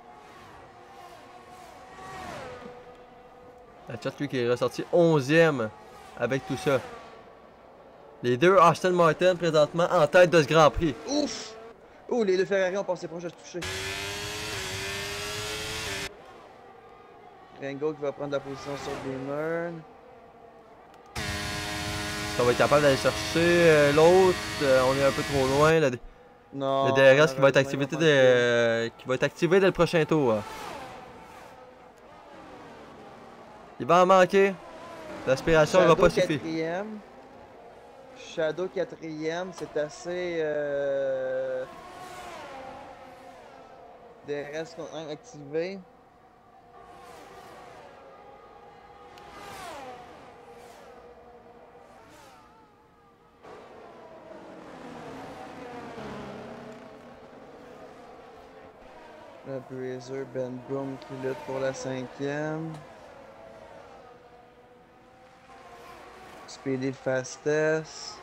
La chat lui qui est ressorti 11e avec tout ça. Les deux Aston Martin présentement en tête de ce Grand Prix. Ouf! Oh, les deux Ferrari ont passé proche de se toucher. Gringo qui va prendre la position sur Beamer. On va être capable d'aller chercher l'autre. On est un peu trop loin. Non, le DRS qui va être activé dès le prochain tour. Il va en manquer. L'aspiration va pas suffire. Shadow 4e, c'est assez... DRS activé. Le Blazer, Ben Broom qui lutte pour la 5e. Speedy fastest.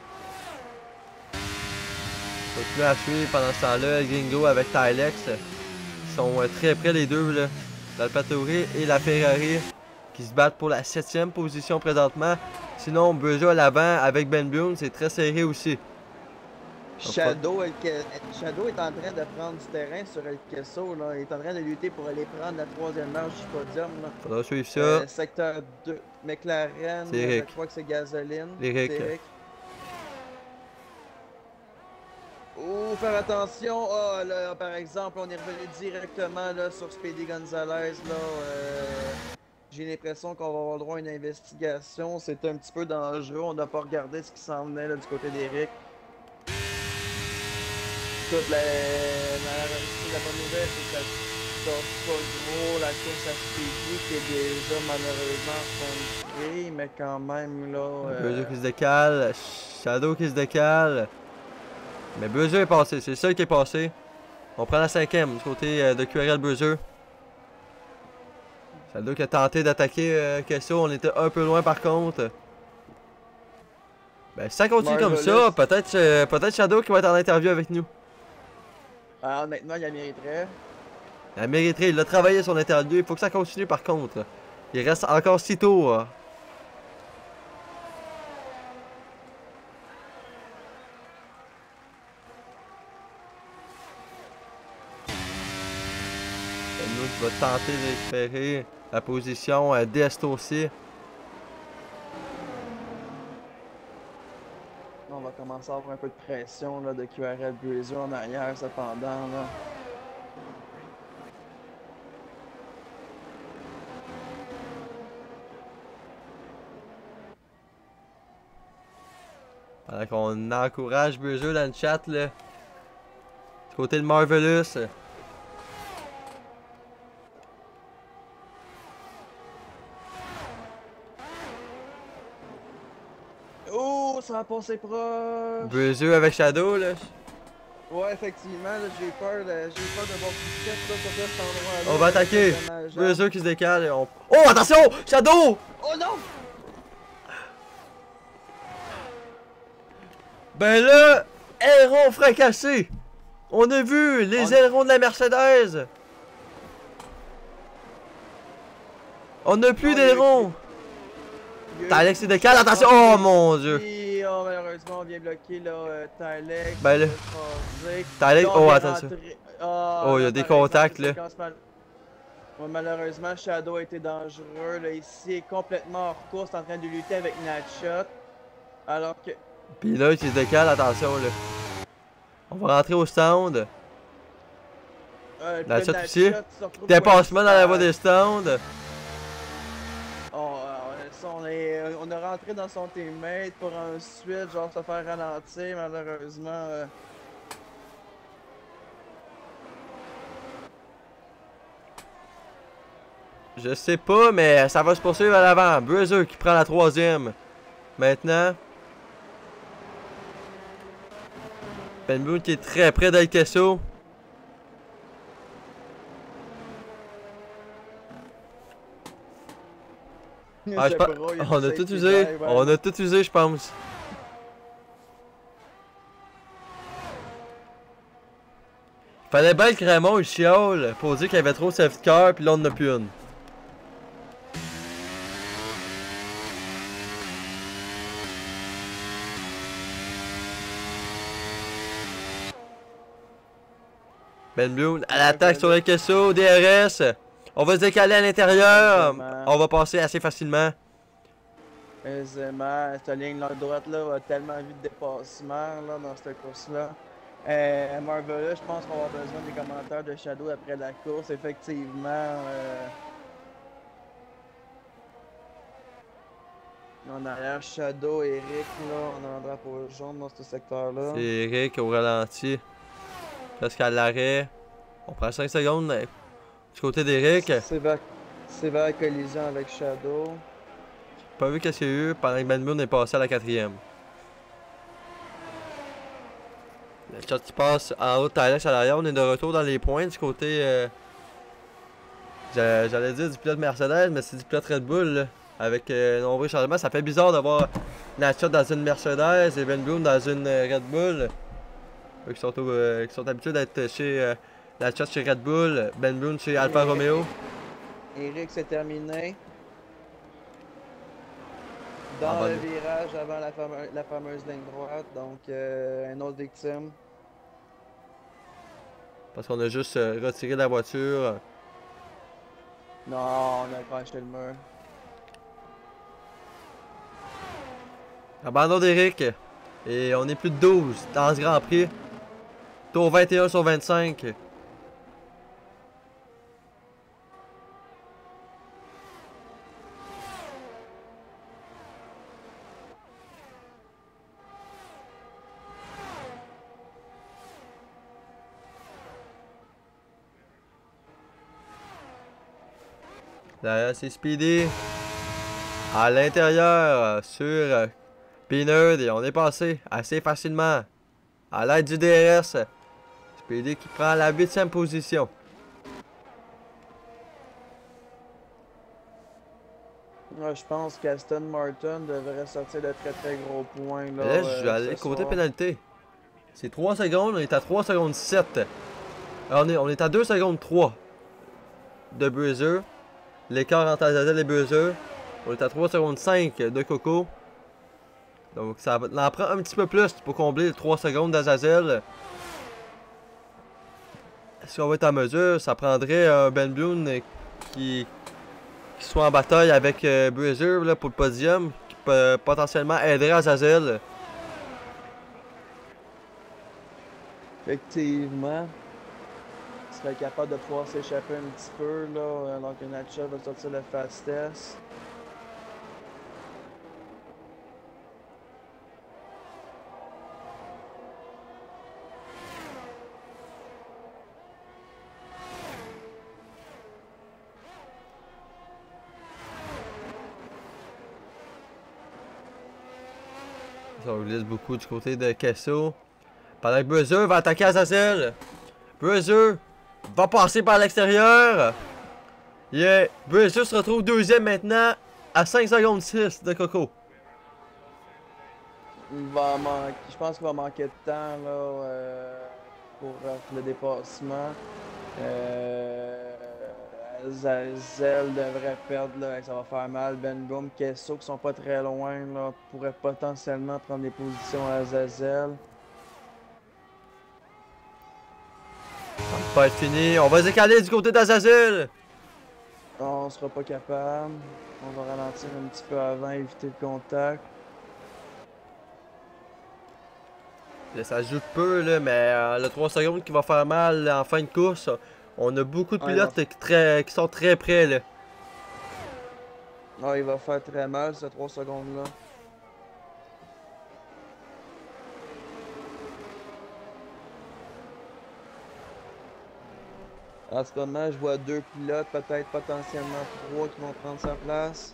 Continue à suivre pendant ce temps-là. Gringo avec Tylex. Ils sont très près les deux là. L'Alpha Tauri et la Ferrari qui se battent pour la 7e position présentement. Sinon, Buja à l'avant avec Ben Boone, c'est très serré aussi. Shadow est en train de prendre du terrain sur El Queso, là. Il est en train de lutter pour aller prendre la 3e marche du podium, là. Faudra suivre ça. Secteur 2, McLaren, C'est Eric. je crois que c'est gasoline. Eric. C'est Eric. Oh, faire attention. Oh, là, par exemple, on est revenu directement là, sur Speedy Gonzalez. J'ai l'impression qu'on va avoir droit à une investigation. C'est un petit peu dangereux. On n'a pas regardé ce qui s'en venait là, du côté d'Eric. Écoute, la bonne nouvelle, c'est que ça sort pas gros. La course à Speedy qui est déjà malheureusement fondée, mais quand même là. Buja qui se décale. Shadow qui se décale. Mais Buja est passé, c'est le seul qui est passé. On prend la 5e du côté de QRL Buja. Shadow qui a tenté d'attaquer Kesso, on était un peu loin par contre. Ben si ça continue comme ça, peut-être Shadow qui va être en interview avec nous. Ah, honnêtement, il la mériterait. Il mériterait, il a travaillé son interview, il faut que ça continue par contre. Il reste encore 6 tours. Nous qui va tenter de récupérer la position d'Est aussi. On va commencer à avoir un peu de pression là, de QRL Buja en arrière cependant. Là. Pendant qu'on encourage Buja dans le chat là. Du côté de Marvelous. Oh, ça va passer proche! Buja avec Shadow là. Ouais, effectivement, j'ai peur de voir Piquet là, sur cet endroit-là. On va attaquer. Buja qui se décale et on... Oh attention! Shadow! Oh non! Ben là, aileron fracassé! On a vu les ailerons de la Mercedes! On n'a plus d'ailerons! T'as Alex qui décale, attention! Oh mon dieu! Oh, malheureusement, on vient bloquer là, Tylex. Ben là. Tylex, oh attention. Oh, il y a des contacts là. Ouais, malheureusement, Shadow a été dangereux. Là, ici, est complètement hors course, en train de lutter avec Natshot. Alors que. Pis là, il se décale, attention là. On va rentrer au stand. Natshot aussi. Dépassement dans la voie des stands. Oh, on a rentré dans son teammate pour ensuite genre se faire ralentir malheureusement. Je sais pas, mais ça va se poursuivre à l'avant. Buja qui prend la 3e. Maintenant. Ben Boone qui est très près d'El Queso. Ah, on a tout usé. On a tout usé, je pense. Fallait bien que Raymond il chiale pour dire qu'il y avait trop de safety car, puis là on en a plus une. Ben Boone à l'attaque sur le Queso, DRS. On va se décaler à l'intérieur. On va passer assez facilement. Aisément, cette ligne là droite là a tellement vu de dépassement là, dans cette course-là. Marvelous, je pense qu'on va avoir besoin des commentaires de Shadow après la course, effectivement. En arrière, Shadow, Eric, là, on a un drapeau jaune dans ce secteur-là. C'est Eric au ralenti. Presque à l'arrêt. On prend 5 secondes du côté d'Eric. Sévère collision avec Shadow. Pas vu qu'est-ce qu'il y a eu pendant que Ben Boone est passé à la 4e. Le chat qui passe en haut de Tylex à l'arrière. On est de retour dans les points du côté. J'allais dire du pilote Mercedes, mais c'est du pilote Red Bull. Là, avec nombreux changements. Ça fait bizarre d'avoir Natshot dans une Mercedes et Ben Boone dans une Red Bull. Eux qui sont habitués d'être chez Natshot chez Red Bull, Ben Boone chez Alfa Romeo. Eric, c'est terminé. Dans bas le de- virage avant la fameuse ligne droite, donc une autre victime. Parce qu'on a juste retiré la voiture. Non, on a crashé le mur. Abandon d'Éric. Et on est plus de 12 dans ce Grand Prix. Tour 21 sur 25. Derrière, c'est Speedy. À l'intérieur, sur Peanut. Et on est passé assez facilement. À l'aide du DRS. Speedy qui prend la 8e position. Ouais, je pense qu'Aston Martin devrait sortir de très gros points là, Là, je vais aller ce côté soir. pénalité. C'est 3 secondes, on est à 3 secondes 7. On est à 2 secondes 3 de Buzzer. L'écart entre Azazel et Buzzer. On est à 3 secondes 5 de Coco. Donc ça en prend un petit peu plus pour combler les 3 secondes d'Azazel. Est-ce qu'on va être en mesure? Ça prendrait Ben Bloom qui soit en bataille avec Buzzer là, pour le podium. Qui peut potentiellement aider Azazel. Effectivement, il serait capable de pouvoir s'échapper un petit peu là, alors que Natcha va sortir le fastest. Ça glisse beaucoup du côté de Kesso. Pendant que Buzzer va attaquer Azazel. Buzzer va passer par l'extérieur. Yeah. Buzzer se retrouve deuxième maintenant à 5 secondes 6 de Coco. Je pense qu'il va manquer de temps là, pour le dépassement. Azazel devrait perdre, là, ça va faire mal. Ben Boom, Kesso qui sont pas très loin là, pourraient potentiellement prendre des positions à Azazel. Ça va pas être fini. On va décaler du côté d'Azazel. On sera pas capable. On va ralentir un petit peu avant, éviter le contact. Là, ça joue peu, là, mais le 3 secondes qui va faire mal en fin de course. On a beaucoup de Ouais, pilotes qui sont très près. Là. Ah, il va faire très mal ces 3 secondes-là. En ce moment, je vois 2 pilotes, peut-être potentiellement 3 qui vont prendre sa place.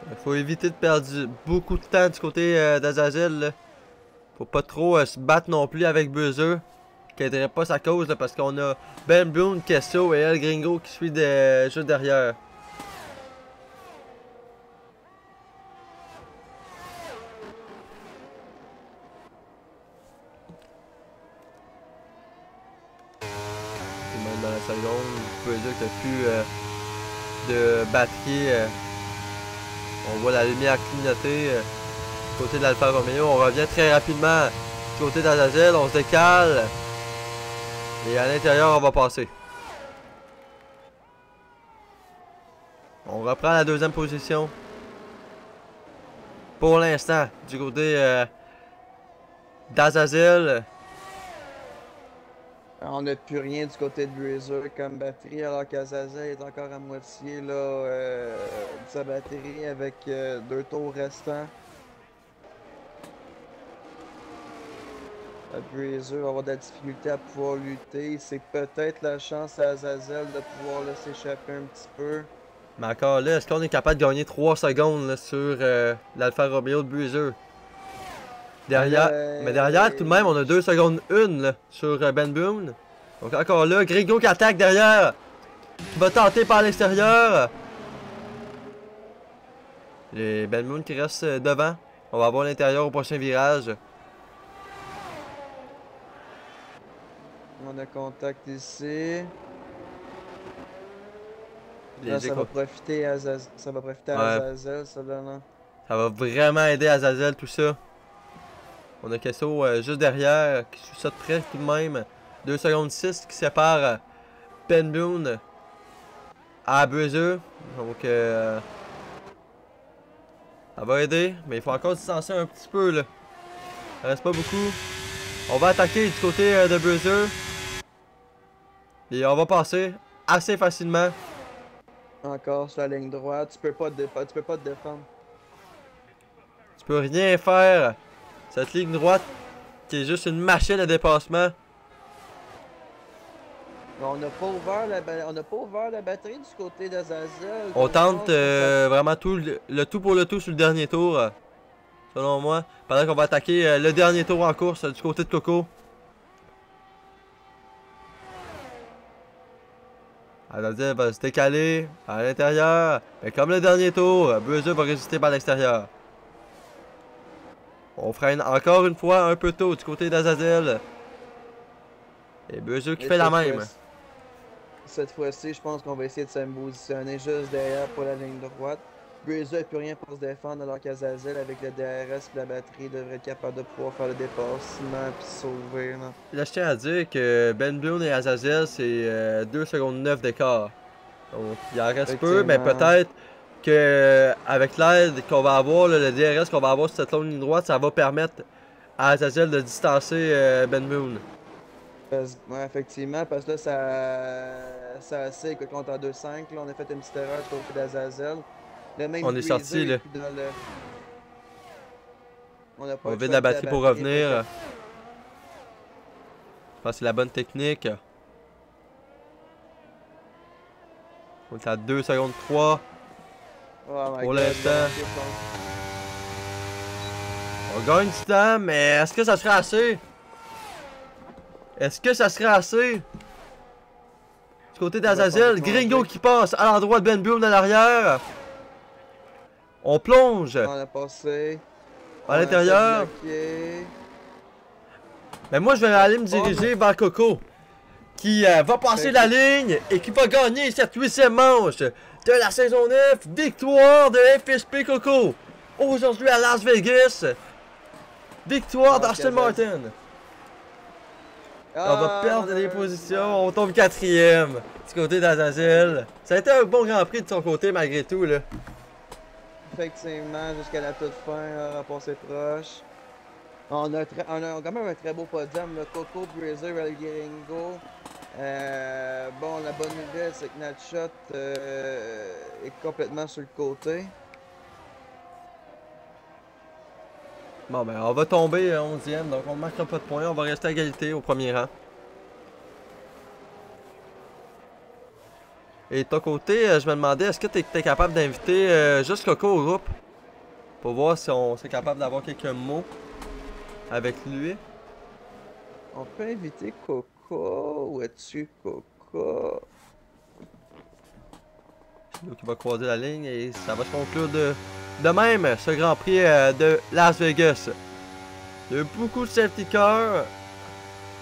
Il faut éviter de perdre beaucoup de temps du côté d'Azazel. Là. Faut pas trop se battre non plus avec Buzzer. Qui aiderait pas sa cause là, parce qu'on a Ben Bloom, Kesso et El Gringo qui suit juste derrière. Et même dans la seconde, Buzzer qui a plus de batterie. On voit la lumière clignoter. Côté de l'Alfa Romeo, on revient très rapidement du côté d'Azazel, on se décale. Et à l'intérieur, on va passer. On reprend la deuxième position. Pour l'instant, du côté d'Azazel. On n'a plus rien du côté de Razor comme batterie, alors qu'Azazel est encore à moitié là, de sa batterie avec 2 tours restants. Razor va avoir de la difficulté à pouvoir lutter. C'est peut-être la chance à Azazel de pouvoir laisser échapper un petit peu. Mais encore là, est-ce qu'on est capable de gagner 3 secondes là, sur l'Alfa Romeo de Bruiser? Derrière, mais derrière, tout de même, on a 2 secondes 1 là, sur Ben Boone. Donc encore là, Gringo qui attaque derrière. Qui va tenter par l'extérieur. Et Ben Boone qui reste devant. On va avoir l'intérieur au prochain virage. On a contact ici. Là, ça va éco- profiter à ça va profiter à Ouais. Azazel, ça là. Ça va vraiment aider Azazel, tout ça. On a Kesso juste derrière, qui suit ça de près tout de même. 2 secondes 6 qui sépare Ben Boone à Buzzer. Donc, ça va aider, mais il faut encore distancer un petit peu là. Ça reste pas beaucoup. On va attaquer du côté de Buzzer. Et on va passer assez facilement. Encore sur la ligne droite, tu peux pas te défendre. Tu peux rien faire. Cette ligne droite qui est juste une machine à dépassement. On n'a pas ouvert la batterie du côté d'Azazel. On Donc, tente je pense que vraiment tout le tout pour le tout sur le dernier tour. Selon moi. Pendant qu'on va attaquer le dernier tour en course du côté de Coco. Azazel va se décaler à l'intérieur. Mais comme le dernier tour, Buzzer va résister par l'extérieur. On freine encore une fois un peu tôt du côté d'Azazel. Et Buzzer qui Mais fait la cette même. fois-ci- Cette fois-ci, je pense qu'on va essayer de se positionner juste derrière pour la ligne droite. Bruiser n'a plus rien pour se défendre, alors qu'Azazel, avec le DRS et la batterie, devrait être capable de pouvoir faire le dépassement et sauver. Là. Là, je tiens à dire que Ben Boone et Azazel, c'est 2 secondes 9 d'écart. Donc, il en reste peu, mais Effectivement. peut-être que avec l'aide qu'on va avoir, là, le DRS qu'on va avoir sur cette longue ligne droite, ça va permettre à Azazel de distancer Ben Boone. Ouais, effectivement, parce que là, ça assez que contre en 2-5, là, on a fait une petite erreur du côté d'Azazel. Le même On est Bruiser sorti, là. est plus dans le... On n'a pas On le vide choix la de batterie pour batterie, revenir. fait Je pense que c'est la bonne technique. On est à 2 secondes 3. que- Oh my Pour God, l'instant. ok, On gagne du temps, mais est-ce que ça serait assez? Est-ce que ça serait assez? Du côté d'Azazel, complètement Gringo jouer. qui passe à l'endroit de Ben Boone à l'arrière. On plonge On a passé. On à a l'intérieur. fait bloquer. Mais moi, je vais aller me diriger vers Coco, qui va passer la ligne et qui va gagner cette 8e manche de la saison 9. Victoire de FSP Coco. Aujourd'hui à Las Vegas. Victoire Ah, d'Aston Azazel. Martin. On va perdre des positions, on tombe 4e du côté d'Azazel. Ça a été un bon Grand Prix de son côté malgré tout là. Effectivement, jusqu'à la toute fin, on a passé proche. On a quand même un très beau podium, le Coco, Bruiser, El Gringo. Bon, la bonne nouvelle, c'est que notre shot est complètement sur le côté. Bon ben on va tomber 11e, donc on ne marquera pas de points, on va rester à égalité au premier rang. Et de ton côté, je me demandais, est-ce que tu es capable d'inviter juste Coco au groupe? Pour voir si on est capable d'avoir quelques mots avec lui. On peut inviter Coco. Où es-tu, Coco? Nous qui va croiser la ligne et ça va se conclure de même ce Grand Prix de Las Vegas. Il y a eu beaucoup de safety cars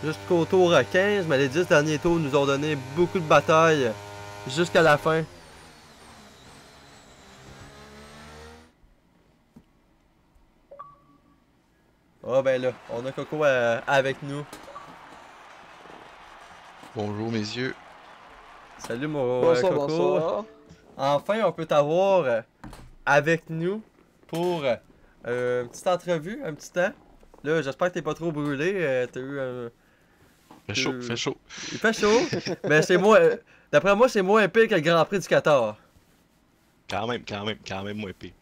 jusqu'au tour 15, mais les 10 derniers tours nous ont donné beaucoup de batailles jusqu'à la fin. Oh ben là, on a Coco avec nous. Bonjour messieurs. Salut mon Bonsoir, Coco. bonsoir. Enfin, on peut t'avoir avec nous pour une petite entrevue, un petit temps. Là, j'espère que t'es pas trop brûlé. T'as eu un... Fait chaud, fait chaud. Il fait chaud, mais c'est moins... D'après moi, c'est moins pire que le Grand Prix du Qatar. Quand même moins pire.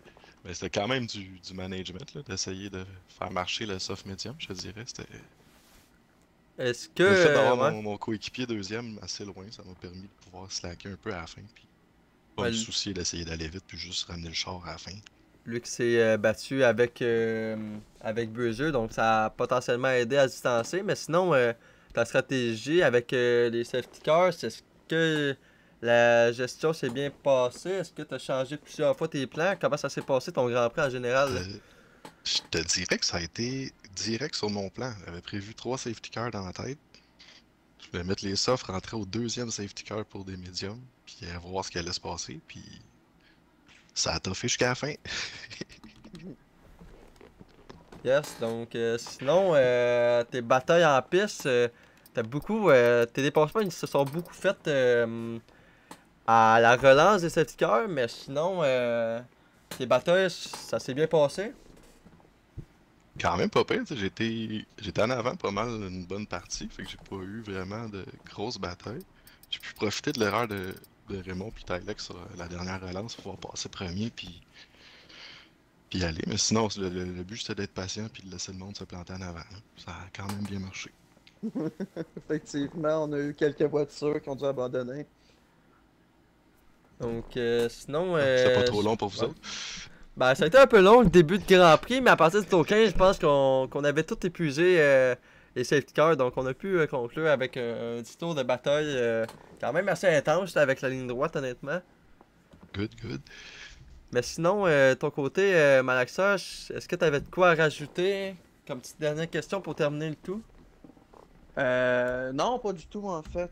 Mais c'était quand même du management, là, d'essayer de faire marcher le soft medium, je te dirais. C'était... Est-ce que... Le fait d'avoir ouais. mon coéquipier deuxième assez loin, ça m'a permis de pouvoir slacker un peu à la fin. Puis pas Ouais, me soucier d'essayer d'aller vite, puis juste ramener le char à la fin. Lui qui s'est battu avec Buzzer, donc ça a potentiellement aidé à se distancer. Mais sinon, ta stratégie avec les safety cars, est-ce que la gestion s'est bien passée? Est-ce que tu as changé plusieurs fois tes plans? Comment ça s'est passé ton Grand Prix en général? Je te dirais que ça a été direct sur mon plan. J'avais prévu 3 safety cars dans la tête. Je voulais mettre les softs, rentrer au deuxième safety car pour des médiums. puis voir ce qui allait se passer, puis ça a toffé jusqu'à la fin. Yes, donc sinon, tes batailles en piste, t'as beaucoup. Tes dépassements, ils se sont beaucoup faits à la relance des safety cars, mais sinon, tes batailles, ça s'est bien passé. Quand même pas pire, tu sais, j'étais en avant pas mal une bonne partie, fait que j'ai pas eu vraiment de grosses batailles. J'ai pu profiter de l'erreur de Raymond puis Tylex sur la dernière relance pour pouvoir passer premier puis y aller. Mais sinon, le but c'était d'être patient puis de laisser le monde se planter en avant. Ça a quand même bien marché. Effectivement, on a eu quelques voitures qui ont dû abandonner. Donc sinon, C'était pas trop long pour vous ouais. autres. Ben, ça a été un peu long le début de Grand Prix, mais à partir du tour 15, je pense qu'on avait tout épuisé les safety cars, donc on a pu conclure avec un petit tour de bataille quand même assez intense avec la ligne droite, honnêtement. Good, good. Mais sinon, ton côté, Malaxa, est-ce que tu avais de quoi à rajouter comme petite dernière question pour terminer le tout? Non, pas du tout en fait.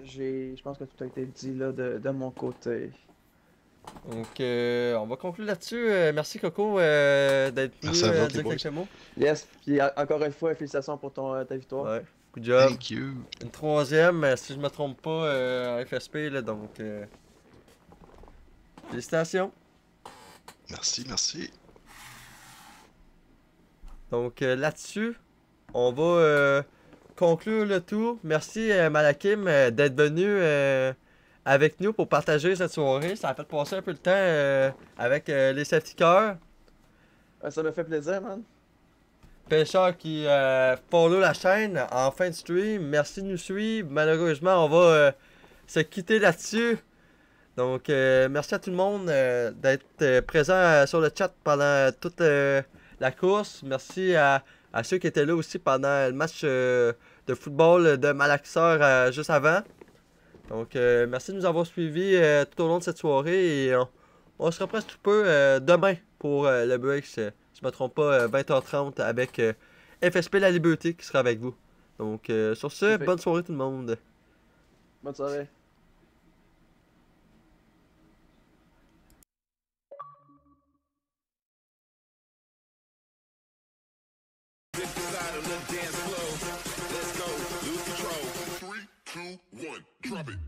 Je pense que tout a été dit là de mon côté. Donc, on va conclure là-dessus. Merci Coco d'être venu Merci à vous autres, les dire boys. quelques mots. Yes, puis encore une fois, félicitations pour ta victoire. Ouais, good job. Thank you. Une troisième, si je me trompe pas, en FSP, là, donc félicitations. Merci, merci. Donc là-dessus, on va conclure le tout. Merci Malakim d'être venu avec nous pour partager cette soirée. Ça a fait passer un peu de temps avec les safety cars. Ça me fait plaisir, man. Pêcheurs qui follow la chaîne en fin de stream, merci de nous suivre. Malheureusement, on va se quitter là-dessus. Donc, merci à tout le monde d'être présent sur le chat pendant toute la course. Merci à ceux qui étaient là aussi pendant le match de football de Malaxeur juste avant. Donc, merci de nous avoir suivis tout au long de cette soirée. Et on se reprend tout peu demain pour le break. Si je ne me trompe pas, 20h30 avec FSP La Liberté qui sera avec vous. Donc, sur ce, Parfait. bonne soirée tout le monde. Bonne soirée. Inside on the dance floor. Let's go, lose control. 3, 2, 1, drop it.